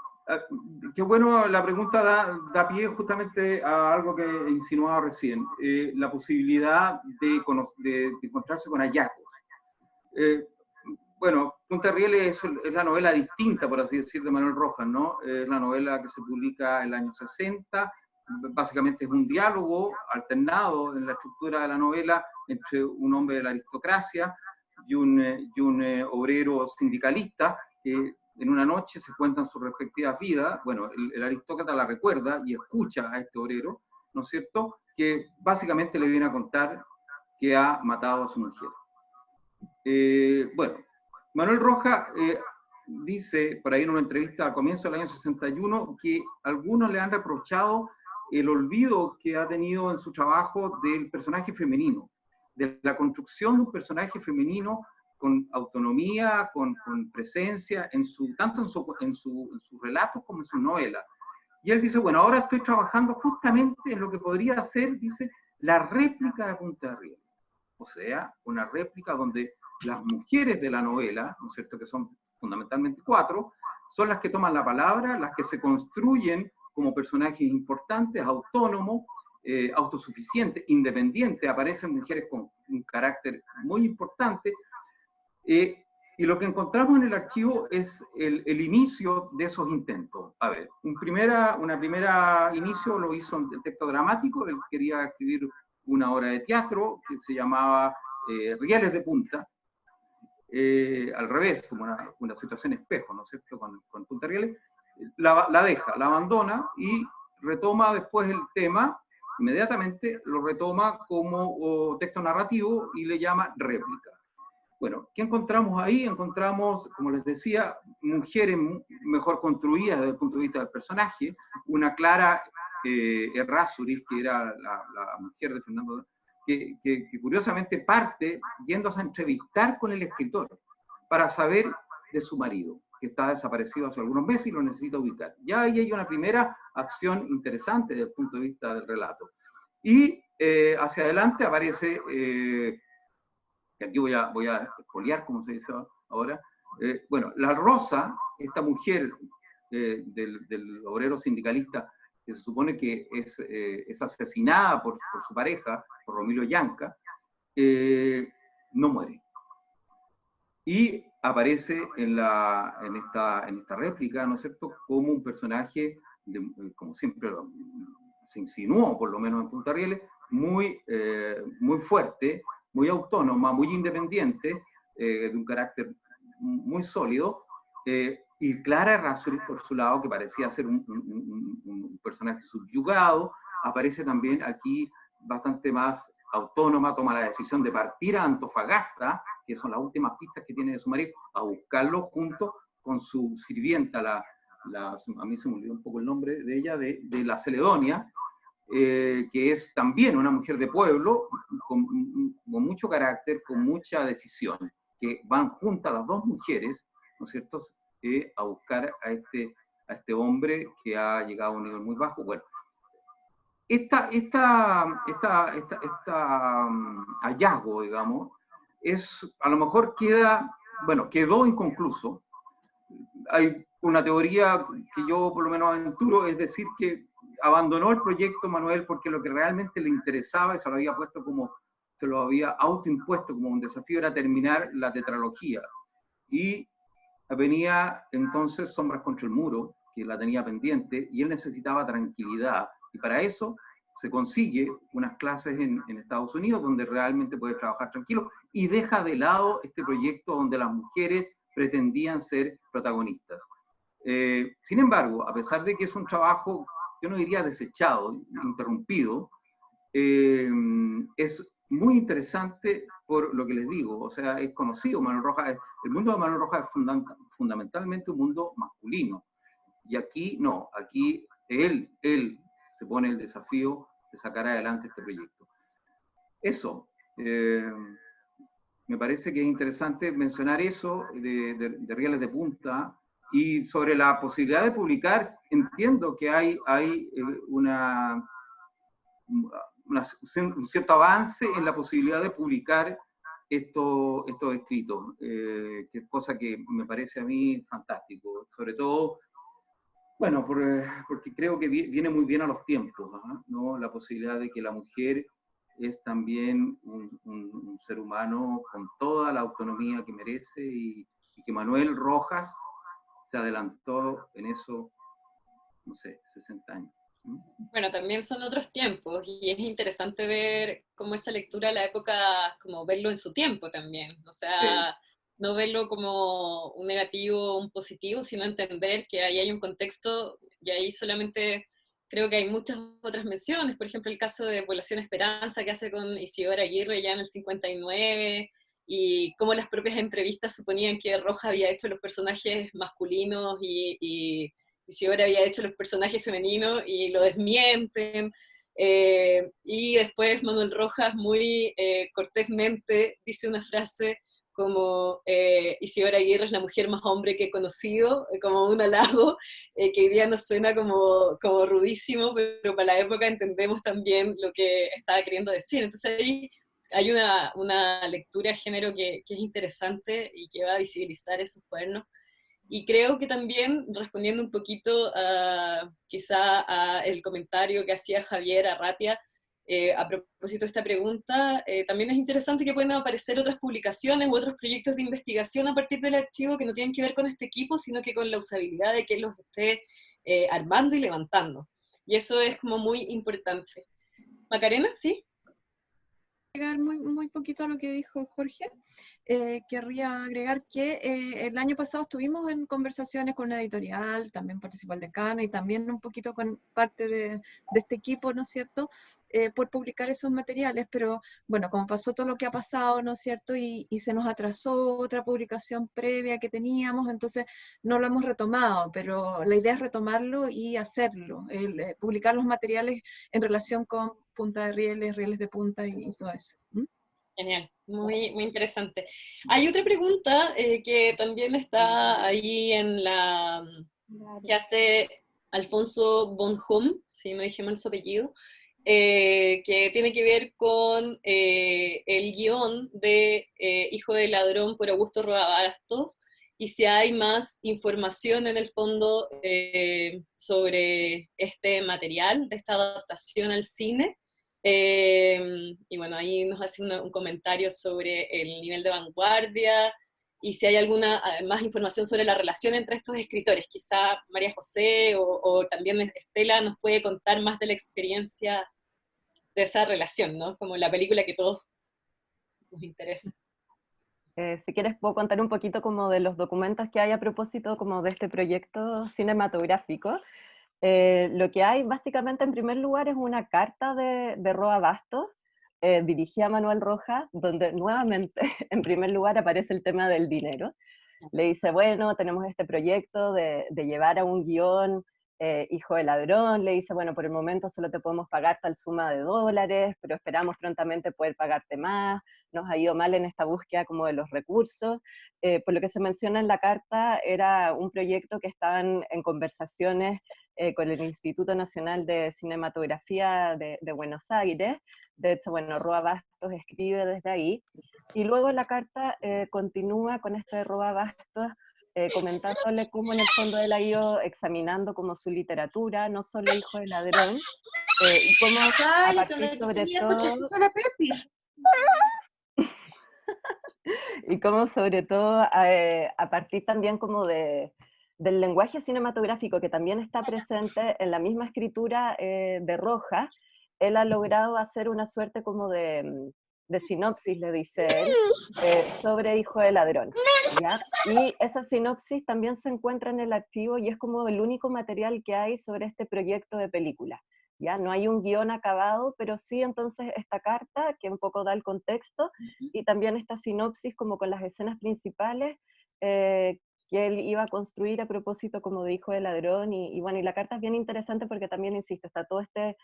Qué bueno, la pregunta da pie justamente a algo que he insinuado recién, la posibilidad de encontrarse con hallazgos. Bueno, Punta de Rieles es la novela distinta, por así decir, de Manuel Rojas, ¿no? Es la novela que se publica en el año 60, básicamente es un diálogo alternado en la estructura de la novela entre un hombre de la aristocracia y un obrero sindicalista que en una noche se cuentan sus respectivas vidas. Bueno, el aristócrata la recuerda y escucha a este obrero, ¿no es cierto?, que básicamente le viene a contar que ha matado a su mujer. Bueno, Manuel Rojas dice, por ahí en una entrevista al comienzo del año 61, que algunos le han reprochado el olvido que ha tenido en su trabajo del personaje femenino, de la construcción de un personaje femenino con autonomía, con presencia, tanto en sus relatos como en sus novelas. Y él dice, bueno, ahora estoy trabajando justamente en lo que podría ser, dice, la réplica de Punta de Rieles. O sea, una réplica donde las mujeres de la novela, ¿no es cierto?, que son fundamentalmente 4, son las que toman la palabra, las que se construyen como personajes importantes, autónomos, autosuficientes, independientes. Aparecen mujeres con un carácter muy importante. Y lo que encontramos en el archivo es el inicio de esos intentos. A ver, un primera inicio lo hizo en texto dramático. Él quería escribir una obra de teatro que se llamaba Rieles de Punta, al revés, como una situación espejo, ¿no es cierto?, con Punta Rieles. La deja, la abandona y retoma después el tema, inmediatamente lo retoma como texto narrativo y le llama réplica. Bueno, ¿qué encontramos ahí? Encontramos, como les decía, mujeres mejor construidas desde el punto de vista del personaje, una Clara Errázuriz, que era la mujer de Fernando, que curiosamente parte yéndose a entrevistar con el escritor para saber de su marido, que está desaparecido hace algunos meses y lo necesita ubicar. Ya ahí hay una primera acción interesante desde el punto de vista del relato. Y hacia adelante aparece, que aquí voy a expoliar, como se dice ahora, bueno, la Rosa, esta mujer del obrero sindicalista, que se supone que es asesinada por su pareja, por Romilo Yanca, no muere. Y aparece en esta réplica, ¿no es cierto?, como un personaje, como siempre se insinuó, por lo menos en Punta Rieles, muy fuerte, muy autónoma, muy independiente, de un carácter muy sólido, y Clara Errázuriz, por su lado, que parecía ser un personaje subyugado, aparece también aquí bastante más autónoma, toma la decisión de partir a Antofagasta, que son las últimas pistas que tiene de su marido, a buscarlo junto con su sirvienta, a mí se me olvidó un poco el nombre de ella, de la Celedonia, que es también una mujer de pueblo, con mucho carácter, con mucha decisión, que van juntas las dos mujeres, ¿no es cierto?, a buscar a este hombre que ha llegado a un nivel muy bajo. Bueno, hallazgo, digamos, a lo mejor quedó inconcluso. Hay una teoría que yo por lo menos aventuro, es decir, que abandonó el proyecto Manuel porque lo que realmente le interesaba, y se lo había autoimpuesto como un desafío, era terminar la tetralogía. Y venía entonces Sombras contra el Muro, que la tenía pendiente, y él necesitaba tranquilidad. Y para eso se consigue unas clases en Estados Unidos, donde realmente puede trabajar tranquilo, y deja de lado este proyecto donde las mujeres pretendían ser protagonistas. Sin embargo, a pesar de que es un trabajo, yo no diría desechado, interrumpido, es muy interesante por lo que les digo. O sea, es conocido, Manuel Rojas, el mundo de Manuel Rojas es fundamentalmente un mundo masculino. Y aquí no, aquí él se pone el desafío de sacar adelante este proyecto. Eso, me parece que es interesante mencionar eso de Rieles de Punta. Y sobre la posibilidad de publicar, entiendo que hay un cierto avance en la posibilidad de publicar estos escritos, que es cosa que me parece a mí fantástico, sobre todo, bueno, porque creo que viene muy bien a los tiempos, ¿no? La posibilidad de que la mujer es también un ser humano con toda la autonomía que merece, y que Manuel Rojas se adelantó en eso, no sé, 60 años. Bueno, también son otros tiempos, y es interesante ver cómo esa lectura de la época, como verlo en su tiempo también. O sea, no verlo como un negativo o un positivo, sino entender que ahí hay un contexto, y ahí solamente creo que hay muchas otras menciones. Por ejemplo, el caso de Población Esperanza, que hace con Isidora Aguirre ya en el 59, y cómo las propias entrevistas suponían que Rojas había hecho los personajes masculinos y Isidora había hecho los personajes femeninos, y lo desmienten. Y después Manuel Rojas muy cortésmente dice una frase como Isidora Aguirre es la mujer más hombre que he conocido, como un halago, que hoy día nos suena como rudísimo, pero para la época entendemos también lo que estaba queriendo decir. Entonces ahí hay una lectura de género que es interesante y que va a visibilizar esos cuadernos. Y creo que también, respondiendo un poquito quizá a el comentario que hacía Javier Arratia, a propósito de esta pregunta, también es interesante que puedan aparecer otras publicaciones u otros proyectos de investigación a partir del archivo que no tienen que ver con este equipo, sino que con la usabilidad de quien los esté armando y levantando. Y eso es como muy importante. Macarena, ¿sí? Agregar muy poquito a lo que dijo Jorge. Querría agregar que el año pasado estuvimos en conversaciones con una editorial, también participó el decano y también un poquito con parte de este equipo, ¿no es cierto?, por publicar esos materiales, pero bueno, como pasó todo lo que ha pasado, ¿no es cierto?, y se nos atrasó otra publicación previa que teníamos, entonces no lo hemos retomado, pero la idea es retomarlo y hacerlo, publicar los materiales en relación con punta de rieles, rieles de punta y todo eso. Genial, muy, muy interesante. Hay otra pregunta que también está ahí en la... que hace Alfonso Bonhomme, si no dije mal su apellido, que tiene que ver con el guión de Hijo del Ladrón por Augusto Roa Bastos, y si hay más información en el fondo sobre este material, de esta adaptación al cine. Y bueno, ahí nos hace un comentario sobre el nivel de vanguardia, y si hay alguna más información sobre la relación entre estos escritores. Quizá María José o también Estela nos puede contar más de la experiencia de esa relación, ¿no? Como la película que todos nos interesa. Si quieres puedo contar un poquito como de los documentos que hay a propósito como de este proyecto cinematográfico. Lo que hay básicamente en primer lugar es una carta de Roa Bastos, dirigida a Manuel Rojas, donde nuevamente en primer lugar aparece el tema del dinero. Le dice, bueno, tenemos este proyecto de llevar a un guión Hijo del Ladrón. Le dice, bueno, por el momento solo te podemos pagar tal suma de dólares, pero esperamos prontamente poder pagarte más. Nos ha ido mal en esta búsqueda como de los recursos. Por lo que se menciona en la carta, era un proyecto que estaban en conversaciones con el Instituto Nacional de Cinematografía de Buenos Aires. De hecho, bueno, Roa Bastos escribe desde ahí. Y luego la carta continúa con este de Roa Bastos, comentándole cómo en el fondo él ha ido examinando como su literatura, no solo Hijo del Ladrón, y cómo a partir sobre todo... y cómo sobre todo a partir también como del lenguaje cinematográfico que también está presente en la misma escritura de Rojas, él ha logrado hacer una suerte como de sinopsis, le dice él, sobre Hijo del Ladrón, ¿ya? Y esa sinopsis también se encuentra en el archivo y es como el único material que hay sobre este proyecto de película, ¿ya? No hay un guión acabado, pero sí entonces esta carta que un poco da el contexto y también esta sinopsis como con las escenas principales que él iba a construir a propósito como de Hijo del Ladrón y bueno, y la carta es bien interesante porque también, insisto, está todo este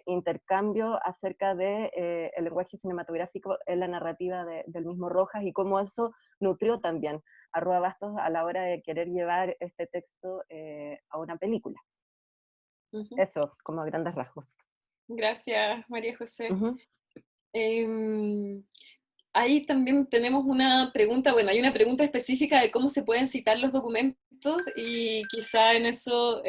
intercambio acerca de el lenguaje cinematográfico en la narrativa del mismo Rojas y cómo eso nutrió también a Roa Bastos a la hora de querer llevar este texto a una película. Eso, como a grandes rasgos. Gracias, María José. Ahí también tenemos una pregunta, bueno, hay una pregunta específica de cómo se pueden citar los documentos, y quizá en eso,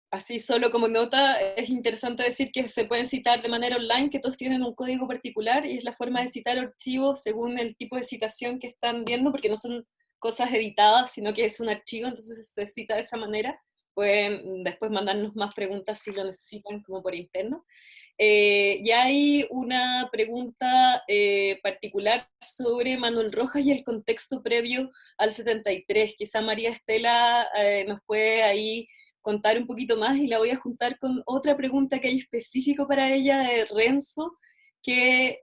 así solo como nota, es interesante decir que se pueden citar de manera online, que todos tienen un código particular, y es la forma de citar archivos según el tipo de citación que están viendo, porque no son cosas editadas, sino que es un archivo, entonces se cita de esa manera. Pueden después mandarnos más preguntas si lo necesitan como por interno. Y hay una pregunta particular sobre Manuel Rojas y el contexto previo al 73. Quizá María Estela nos puede ahí contar un poquito más, y la voy a juntar con otra pregunta que hay específico para ella de Renzo, que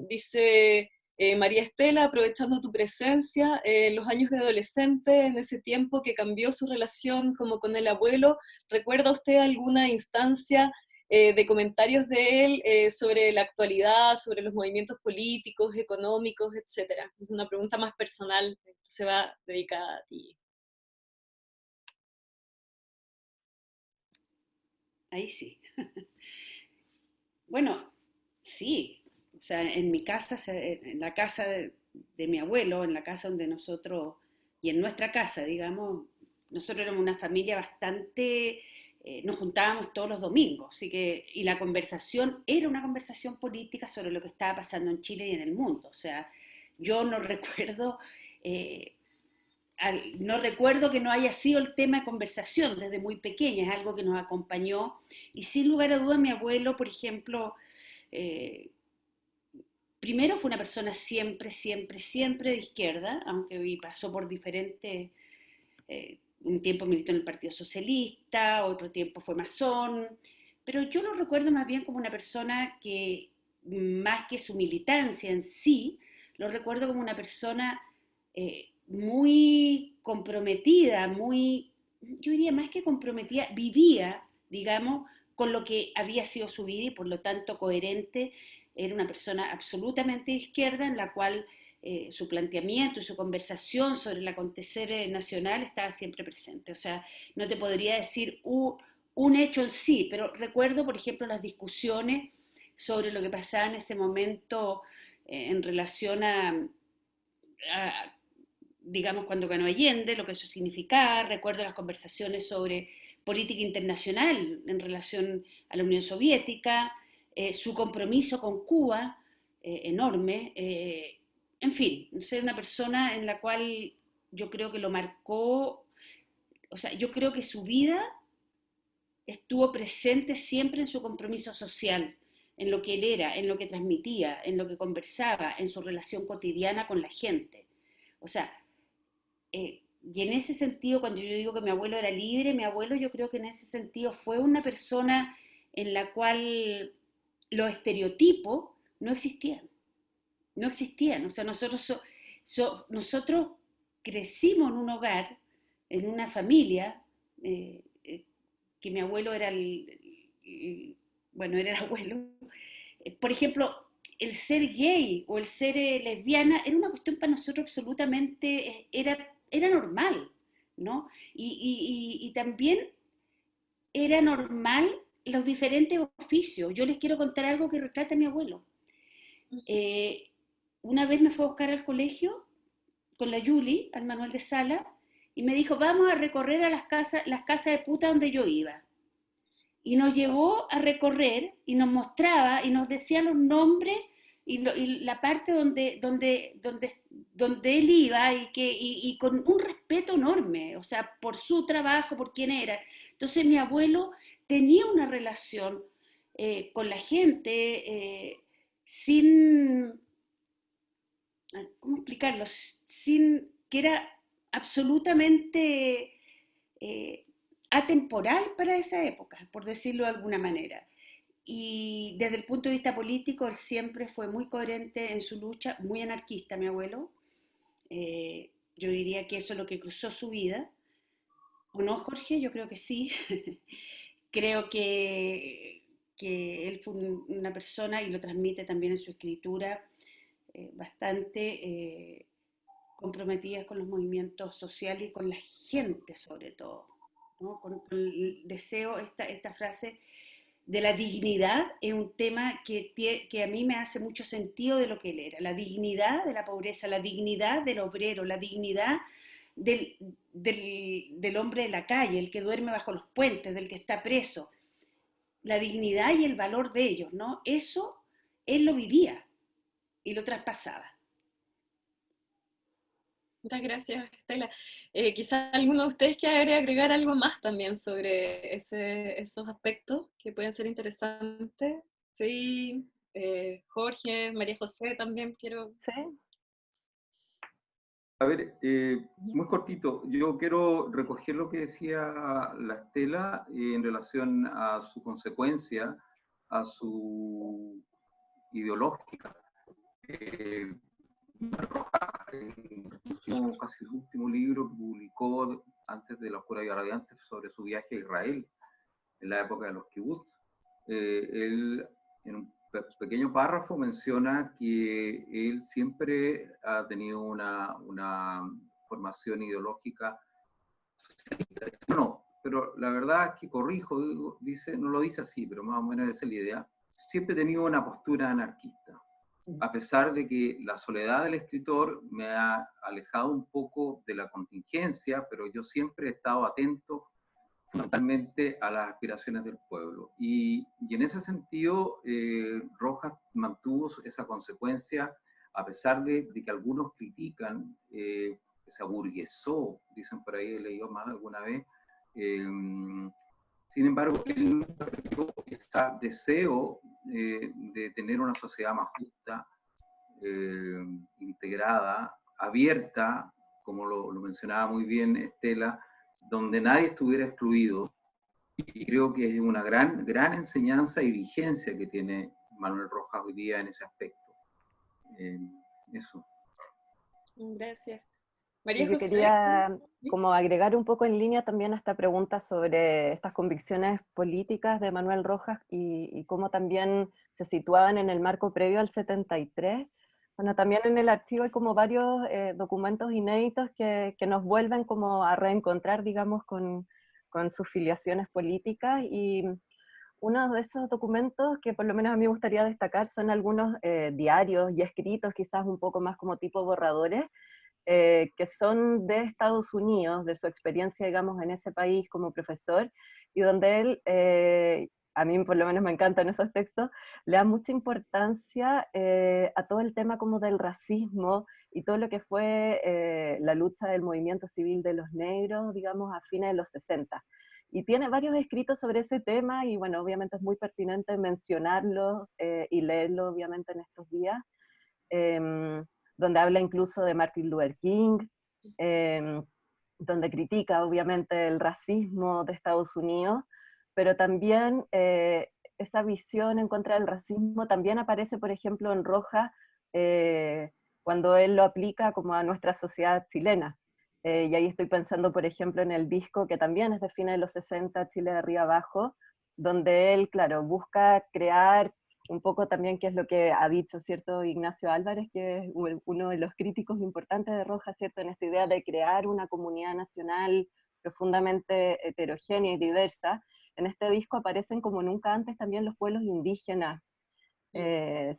dice... María Estela, aprovechando tu presencia, los años de adolescente, en ese tiempo que cambió su relación como con el abuelo, ¿recuerda usted alguna instancia de comentarios de él sobre la actualidad, sobre los movimientos políticos, económicos, etcétera? Es una pregunta más personal, se va dedicada a ti. Ahí sí. Bueno, sí. O sea, en mi casa, en la casa de mi abuelo, en la casa donde nosotros, y en nuestra casa, digamos, nosotros éramos una familia bastante, nos juntábamos todos los domingos, así que, y la conversación era una conversación política sobre lo que estaba pasando en Chile y en el mundo. O sea, yo no recuerdo, no recuerdo que no haya sido el tema de conversación desde muy pequeña, es algo que nos acompañó, y sin lugar a dudas mi abuelo, por ejemplo, primero fue una persona siempre de izquierda, aunque pasó por diferentes, un tiempo militó en el Partido Socialista, otro tiempo fue masón, pero yo lo recuerdo más bien como una persona que, más que su militancia en sí, lo recuerdo como una persona muy comprometida, yo diría más que comprometida, vivía, digamos, con lo que había sido su vida y por lo tanto coherente. Era una persona absolutamente de izquierda en la cual su planteamiento y su conversación sobre el acontecer nacional estaba siempre presente. O sea, no te podría decir un hecho en sí, pero recuerdo, por ejemplo, las discusiones sobre lo que pasaba en ese momento en relación digamos, cuando ganó Allende, lo que eso significaba. Recuerdo las conversaciones sobre política internacional en relación a la Unión Soviética, su compromiso con Cuba, enorme. En fin, ser una persona en la cual yo creo que lo marcó, o sea, yo creo que su vida estuvo presente siempre en su compromiso social, en lo que él era, en lo que transmitía, en lo que conversaba, en su relación cotidiana con la gente. O sea, y en ese sentido, cuando yo digo que mi abuelo era libre, mi abuelo yo creo que en ese sentido fue una persona en la cual los estereotipos no existían. No existían. O sea, nosotros crecimos en un hogar, en una familia, que mi abuelo era bueno, era el abuelo. Por ejemplo, el ser gay o el ser lesbiana era una cuestión para nosotros absolutamente, era normal, ¿no? Y también era normal los diferentes oficios. Yo les quiero contar algo que retrata a mi abuelo. Una vez me fue a buscar al colegio con la Yuli, al Manuel de Sala, y me dijo, vamos a recorrer a las casas de puta donde yo iba. Y nos llevó a recorrer y nos mostraba y nos decía los nombres y la parte donde él iba y con un respeto enorme, o sea, por su trabajo, por quién era. Entonces mi abuelo tenía una relación con la gente sin, ¿cómo explicarlo? Sin, que era absolutamente atemporal para esa época, por decirlo de alguna manera. Y desde el punto de vista político, él siempre fue muy coherente en su lucha, muy anarquista, mi abuelo. Yo diría que eso es lo que cruzó su vida. ¿O no, Jorge? Yo creo que sí. Creo que él fue una persona, y lo transmite también en su escritura, bastante comprometida con los movimientos sociales y con la gente sobre todo, ¿no? Con el deseo, esta frase de la dignidad es un tema que a mí me hace mucho sentido de lo que él era. La dignidad de la pobreza, la dignidad del obrero, la dignidad del hombre de la calle, el que duerme bajo los puentes, del que está preso. La dignidad y el valor de ellos, ¿no? Eso él lo vivía y lo traspasaba. Muchas gracias, Estela. Quizá alguno de ustedes quiera agregar algo más también sobre esos aspectos que pueden ser interesantes. Sí, Jorge, María José también quiero... ¿Sí? A ver, muy cortito, yo quiero recoger lo que decía la Estela en relación a su consecuencia, a su ideológica. Casi el último libro que publicó antes de La Oscura y Radiante sobre su viaje a Israel, en la época de los kibbutz. Él, en un pequeño párrafo, menciona que él siempre ha tenido una formación ideológica socialista. No, pero la verdad es que corrijo, dice, no lo dice así, pero más o menos esa es la idea. Siempre he tenido una postura anarquista, a pesar de que la soledad del escritor me ha alejado un poco de la contingencia, pero yo siempre he estado atento fundamentalmente a las aspiraciones del pueblo. Y en ese sentido, Rojas mantuvo esa consecuencia, a pesar de que algunos critican que se aburguesó, dicen por ahí, he leído más alguna vez. Sin embargo, él nunca perdió ese deseo de tener una sociedad más justa, integrada, abierta, como lo mencionaba muy bien Estela, donde nadie estuviera excluido. Y creo que es una gran enseñanza y vigencia que tiene Manuel Rojas hoy día en ese aspecto. Eso. Gracias. María Yo José. quería ¿Sí? como agregar un poco en línea también a esta pregunta sobre estas convicciones políticas de Manuel Rojas y cómo también se situaban en el marco previo al 73. Bueno, también en el archivo hay como varios documentos inéditos que nos vuelven como a reencontrar, digamos, con sus filiaciones políticas, y uno de esos documentos que por lo menos a mí me gustaría destacar son algunos diarios y escritos, quizás un poco más como tipo borradores, que son de Estados Unidos, de su experiencia, digamos, en ese país como profesor, y donde él, a mí por lo menos me encantan esos textos, le da mucha importancia a todo el tema como del racismo y todo lo que fue la lucha del movimiento civil de los negros, digamos, a fines de los 60. Y tiene varios escritos sobre ese tema, y bueno, obviamente es muy pertinente mencionarlo y leerlo, obviamente, en estos días. Donde habla incluso de Martin Luther King, donde critica obviamente el racismo de Estados Unidos, pero también esa visión en contra del racismo también aparece, por ejemplo, en Rojas, cuando él lo aplica como a nuestra sociedad chilena. Y ahí estoy pensando, por ejemplo, en el disco que también es de fines de los 60, Chile de arriba abajo, donde él, claro, busca crear un poco también qué es lo que ha dicho, ¿cierto?, Ignacio Álvarez, que es uno de los críticos importantes de Rojas, ¿cierto?, en esta idea de crear una comunidad nacional profundamente heterogénea y diversa. En este disco aparecen como nunca antes también los pueblos indígenas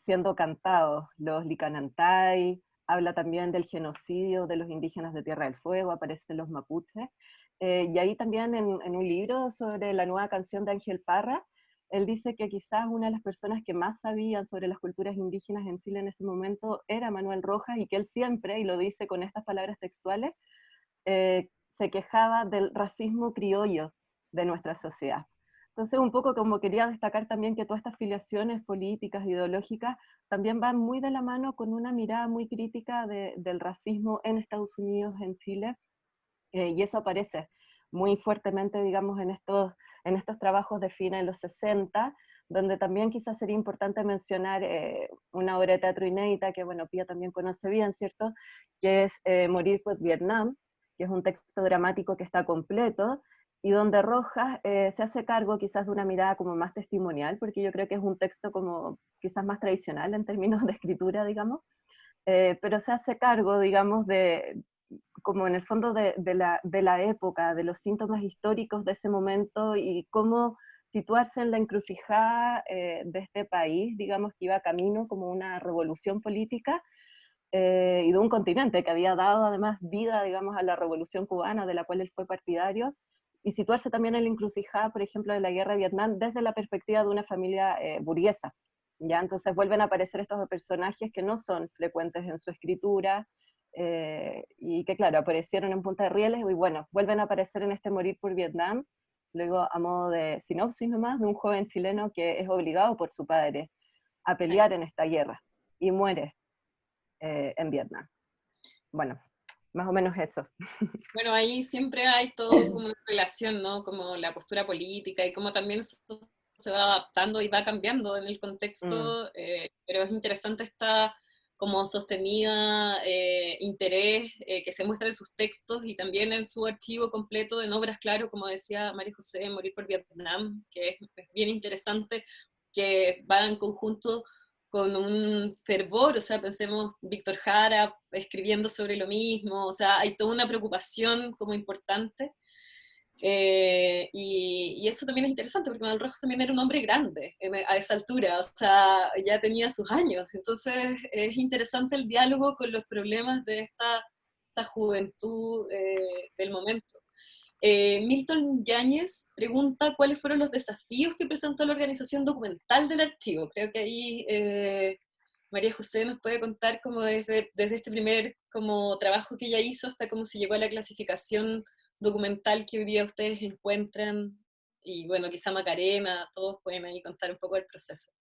siendo cantados, los Licanantay, habla también del genocidio de los indígenas de Tierra del Fuego, aparecen los mapuches, y ahí también en un libro sobre la nueva canción de Ángel Parra, él dice que quizás una de las personas que más sabían sobre las culturas indígenas en Chile en ese momento era Manuel Rojas, y que él siempre, y lo dice con estas palabras textuales, se quejaba del racismo criollo de nuestra sociedad. Entonces, un poco como quería destacar también que todas estas filiaciones políticas, ideológicas, también van muy de la mano con una mirada muy crítica del racismo en Estados Unidos, en Chile, y eso aparece muy fuertemente, digamos, en estos trabajos de fines de los 60, donde también quizás sería importante mencionar una obra de teatro inédita que, bueno, Pía también conoce bien, ¿cierto?, que es Morir por Vietnam, que es un texto dramático que está completo, y donde Rojas se hace cargo quizás de una mirada como más testimonial, porque yo creo que es un texto como quizás más tradicional en términos de escritura, digamos, pero se hace cargo, digamos, como en el fondo de la época, de los síntomas históricos de ese momento, y cómo situarse en la encrucijada de este país, digamos, que iba camino como una revolución política, y de un continente que había dado además vida, digamos, a la revolución cubana, de la cual él fue partidario, y situarse también en la encrucijada, por ejemplo, de la guerra de Vietnam, desde la perspectiva de una familia burguesa. ¿Ya? Entonces vuelven a aparecer estos personajes que no son frecuentes en su escritura, y que claro, aparecieron en Punta de Rieles, y bueno, vuelven a aparecer en este Morir por Vietnam, luego a modo de sinopsis nomás, de un joven chileno que es obligado por su padre a pelear en esta guerra, y muere en Vietnam. Bueno, más o menos eso. Bueno, ahí siempre hay todo como una relación, ¿no? Como la postura política y cómo también eso se va adaptando y va cambiando en el contexto, pero es interesante esta como sostenida interés que se muestra en sus textos y también en su archivo completo de obras, claro, como decía María José, Morir por Vietnam, que es bien interesante, que va en conjunto con un fervor, o sea, pensemos Víctor Jara escribiendo sobre lo mismo, o sea, hay toda una preocupación como importante, y eso también es interesante, porque Manuel Rojas también era un hombre grande a esa altura, o sea, ya tenía sus años, entonces es interesante el diálogo con los problemas de esta juventud del momento. Milton Yáñez pregunta cuáles fueron los desafíos que presentó la organización documental del archivo. Creo que ahí María José nos puede contar como desde este primer como trabajo que ella hizo hasta cómo se llegó a la clasificación documental que hoy día ustedes encuentran, y bueno, quizá Macarena, todos pueden ahí contar un poco del proceso.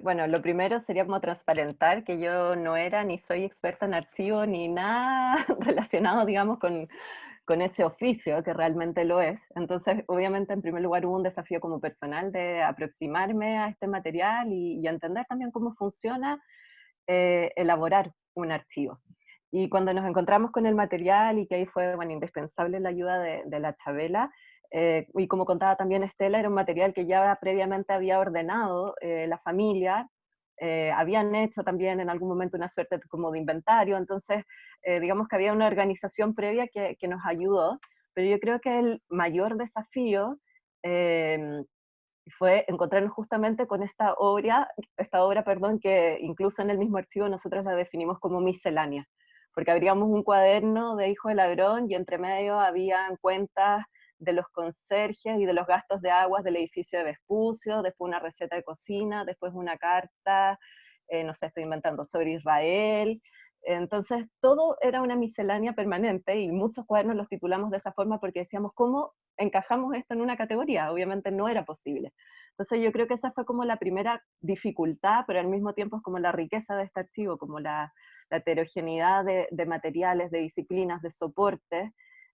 Bueno, lo primero sería como transparentar que yo no era ni soy experta en archivo ni nada relacionado, digamos, con ese oficio, que realmente lo es. Entonces, obviamente, en primer lugar, hubo un desafío como personal de aproximarme a este material y entender también cómo funciona elaborar un archivo. Y cuando nos encontramos con el material, y que ahí fue, bueno, indispensable la ayuda de la Chabela, y como contaba también Estela, era un material que ya previamente había ordenado la familia, habían hecho también en algún momento una suerte como de inventario, entonces digamos que había una organización previa que nos ayudó, pero yo creo que el mayor desafío fue encontrarnos justamente con esta obra, perdón, que incluso en el mismo archivo nosotros la definimos como miscelánea, porque abríamos un cuaderno de Hijo de Ladrón y entre medio habían cuentas de los conserjes y de los gastos de aguas del edificio de Vespucio, después una receta de cocina, después una carta, no sé, estoy inventando, sobre Israel. Entonces, todo era una miscelánea permanente y muchos cuadernos los titulamos de esa forma porque decíamos, ¿cómo encajamos esto en una categoría? Obviamente no era posible. Entonces, yo creo que esa fue como la primera dificultad, pero al mismo tiempo es como la riqueza de este archivo, como la heterogeneidad de materiales, de disciplinas, de soportes,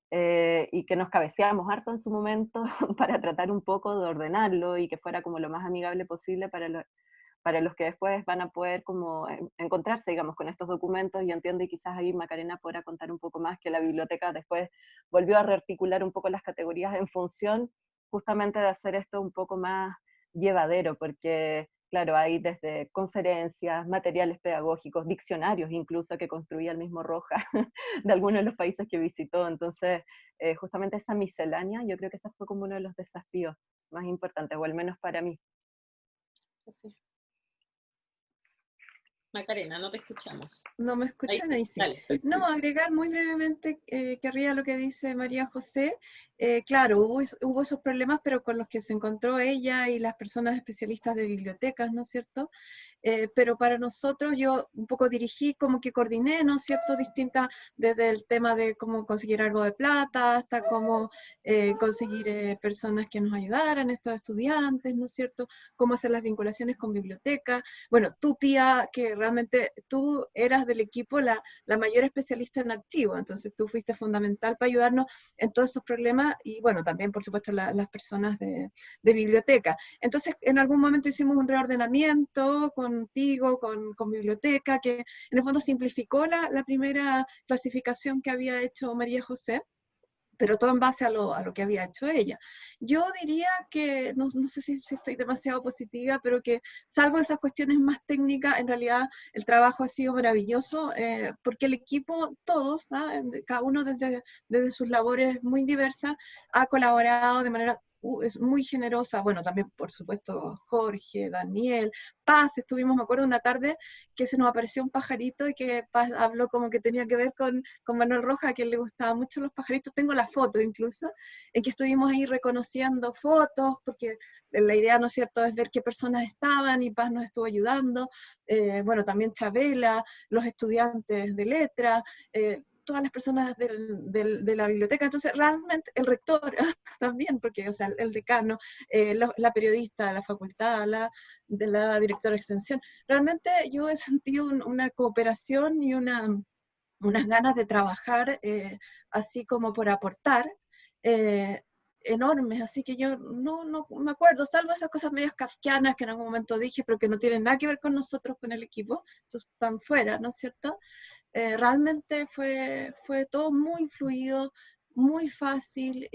y que nos cabeceamos harto en su momento para tratar un poco de ordenarlo y que fuera como lo más amigable posible para los que después van a poder como encontrarse, digamos, con estos documentos. Y entiendo, y quizás ahí Macarena podrá contar un poco más, que la biblioteca después volvió a rearticular un poco las categorías en función justamente de hacer esto un poco más llevadero, porque claro, hay desde conferencias, materiales pedagógicos, diccionarios incluso que construía el mismo Rojas de algunos de los países que visitó. Entonces, justamente esa miscelánea, yo creo que ese fue como uno de los desafíos más importantes, o al menos para mí. Sí. Macarena, no te escuchamos. ¿No me escuchan? Ahí sí. Dale. No, agregar muy brevemente, querría lo que dice María José. Claro, hubo esos problemas, pero con los que se encontró ella y las personas especialistas de bibliotecas, ¿no es cierto? Pero para nosotros yo un poco dirigí, como que coordiné, ¿no es cierto?, distintas, desde el tema de cómo conseguir algo de plata, hasta cómo conseguir personas que nos ayudaran, estos estudiantes, ¿no es cierto?, cómo hacer las vinculaciones con bibliotecas. Bueno, tú, Pía, que realmente tú eras del equipo la mayor especialista en archivo, entonces tú fuiste fundamental para ayudarnos en todos esos problemas, y bueno, también por supuesto las personas de biblioteca. Entonces en algún momento hicimos un reordenamiento contigo, con biblioteca, que en el fondo simplificó la primera clasificación que había hecho María José, pero todo en base a lo que había hecho ella. Yo diría que, no sé si estoy demasiado positiva, pero que salvo esas cuestiones más técnicas, en realidad el trabajo ha sido maravilloso, porque el equipo, todos, cada uno desde sus labores muy diversas, ha colaborado de manera es muy generosa. Bueno, también por supuesto Jorge, Daniel, Paz. Estuvimos, me acuerdo, una tarde que se nos apareció un pajarito y que Paz habló como que tenía que ver con Manuel Rojas, que le gustaban mucho los pajaritos. Tengo la foto incluso, en que estuvimos ahí reconociendo fotos, porque la idea, ¿no es cierto?, es ver qué personas estaban, y Paz nos estuvo ayudando. Bueno, también Chabela, los estudiantes de letras, todas las personas de la biblioteca. Entonces realmente el rector también, porque, o sea, el decano, la periodista de la facultad, de la directora de extensión, realmente yo he sentido una cooperación y unas ganas de trabajar, así como por aportar, enormes. Así que yo no me acuerdo, salvo esas cosas medias kafkianas que en algún momento dije, pero que no tienen nada que ver con nosotros, con el equipo, esos están fuera, ¿no es cierto? Realmente fue todo muy fluido, muy fácil.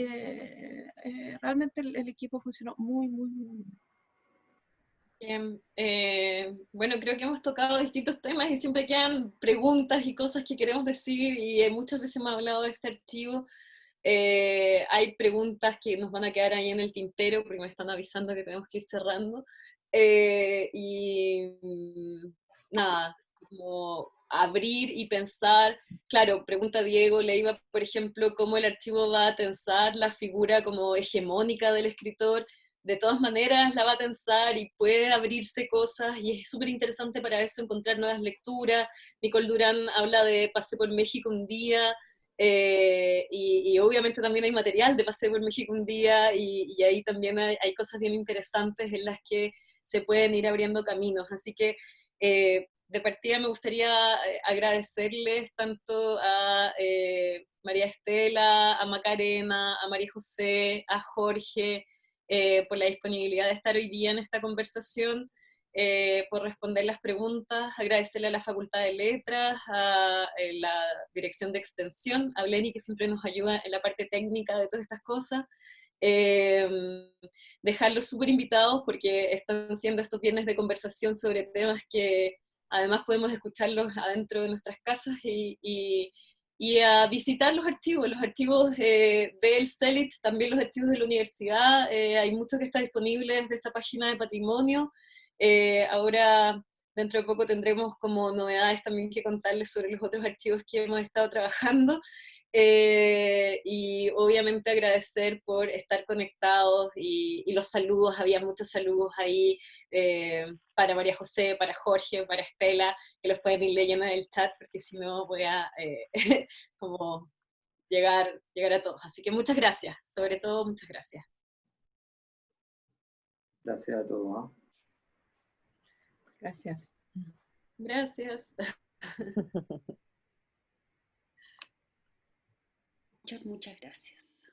Realmente el equipo funcionó muy, muy, muy bien. Bueno, creo que hemos tocado distintos temas y siempre quedan preguntas y cosas que queremos decir, y muchas veces hemos hablado de este archivo. Hay preguntas que nos van a quedar ahí en el tintero porque me están avisando que tenemos que ir cerrando. Y nada, como abrir y pensar. Claro, pregunta Diego Leiva, por ejemplo, cómo el archivo va a tensar la figura como hegemónica del escritor. De todas maneras la va a tensar y puede abrirse cosas, y es súper interesante para eso encontrar nuevas lecturas. Nicole Durán habla de Pasé por México un día, y obviamente también hay material de Pasé por México un día, y ahí también hay cosas bien interesantes en las que se pueden ir abriendo caminos. Así que de partida me gustaría agradecerles tanto a María Estela, a Macarena, a María José, a Jorge, por la disponibilidad de estar hoy día en esta conversación. por responder las preguntas, agradecerle a la Facultad de Letras, a la Dirección de Extensión, a Bleni, que siempre nos ayuda en la parte técnica de todas estas cosas, dejarlos súper invitados porque están siendo estos viernes de conversación sobre temas que además podemos escucharlos adentro de nuestras casas y a visitar los archivos del CELIT, también los archivos de la universidad, hay mucho que está disponible desde esta página de patrimonio. Ahora, dentro de poco tendremos como novedades también que contarles sobre los otros archivos que hemos estado trabajando. Y obviamente agradecer por estar conectados y los saludos, había muchos saludos ahí para María José, para Jorge, para Estela, que los pueden ir leyendo en el chat, porque si no voy a como llegar a todos. Así que muchas gracias, sobre todo muchas gracias. Gracias a todos. Gracias. Gracias. Muchas gracias.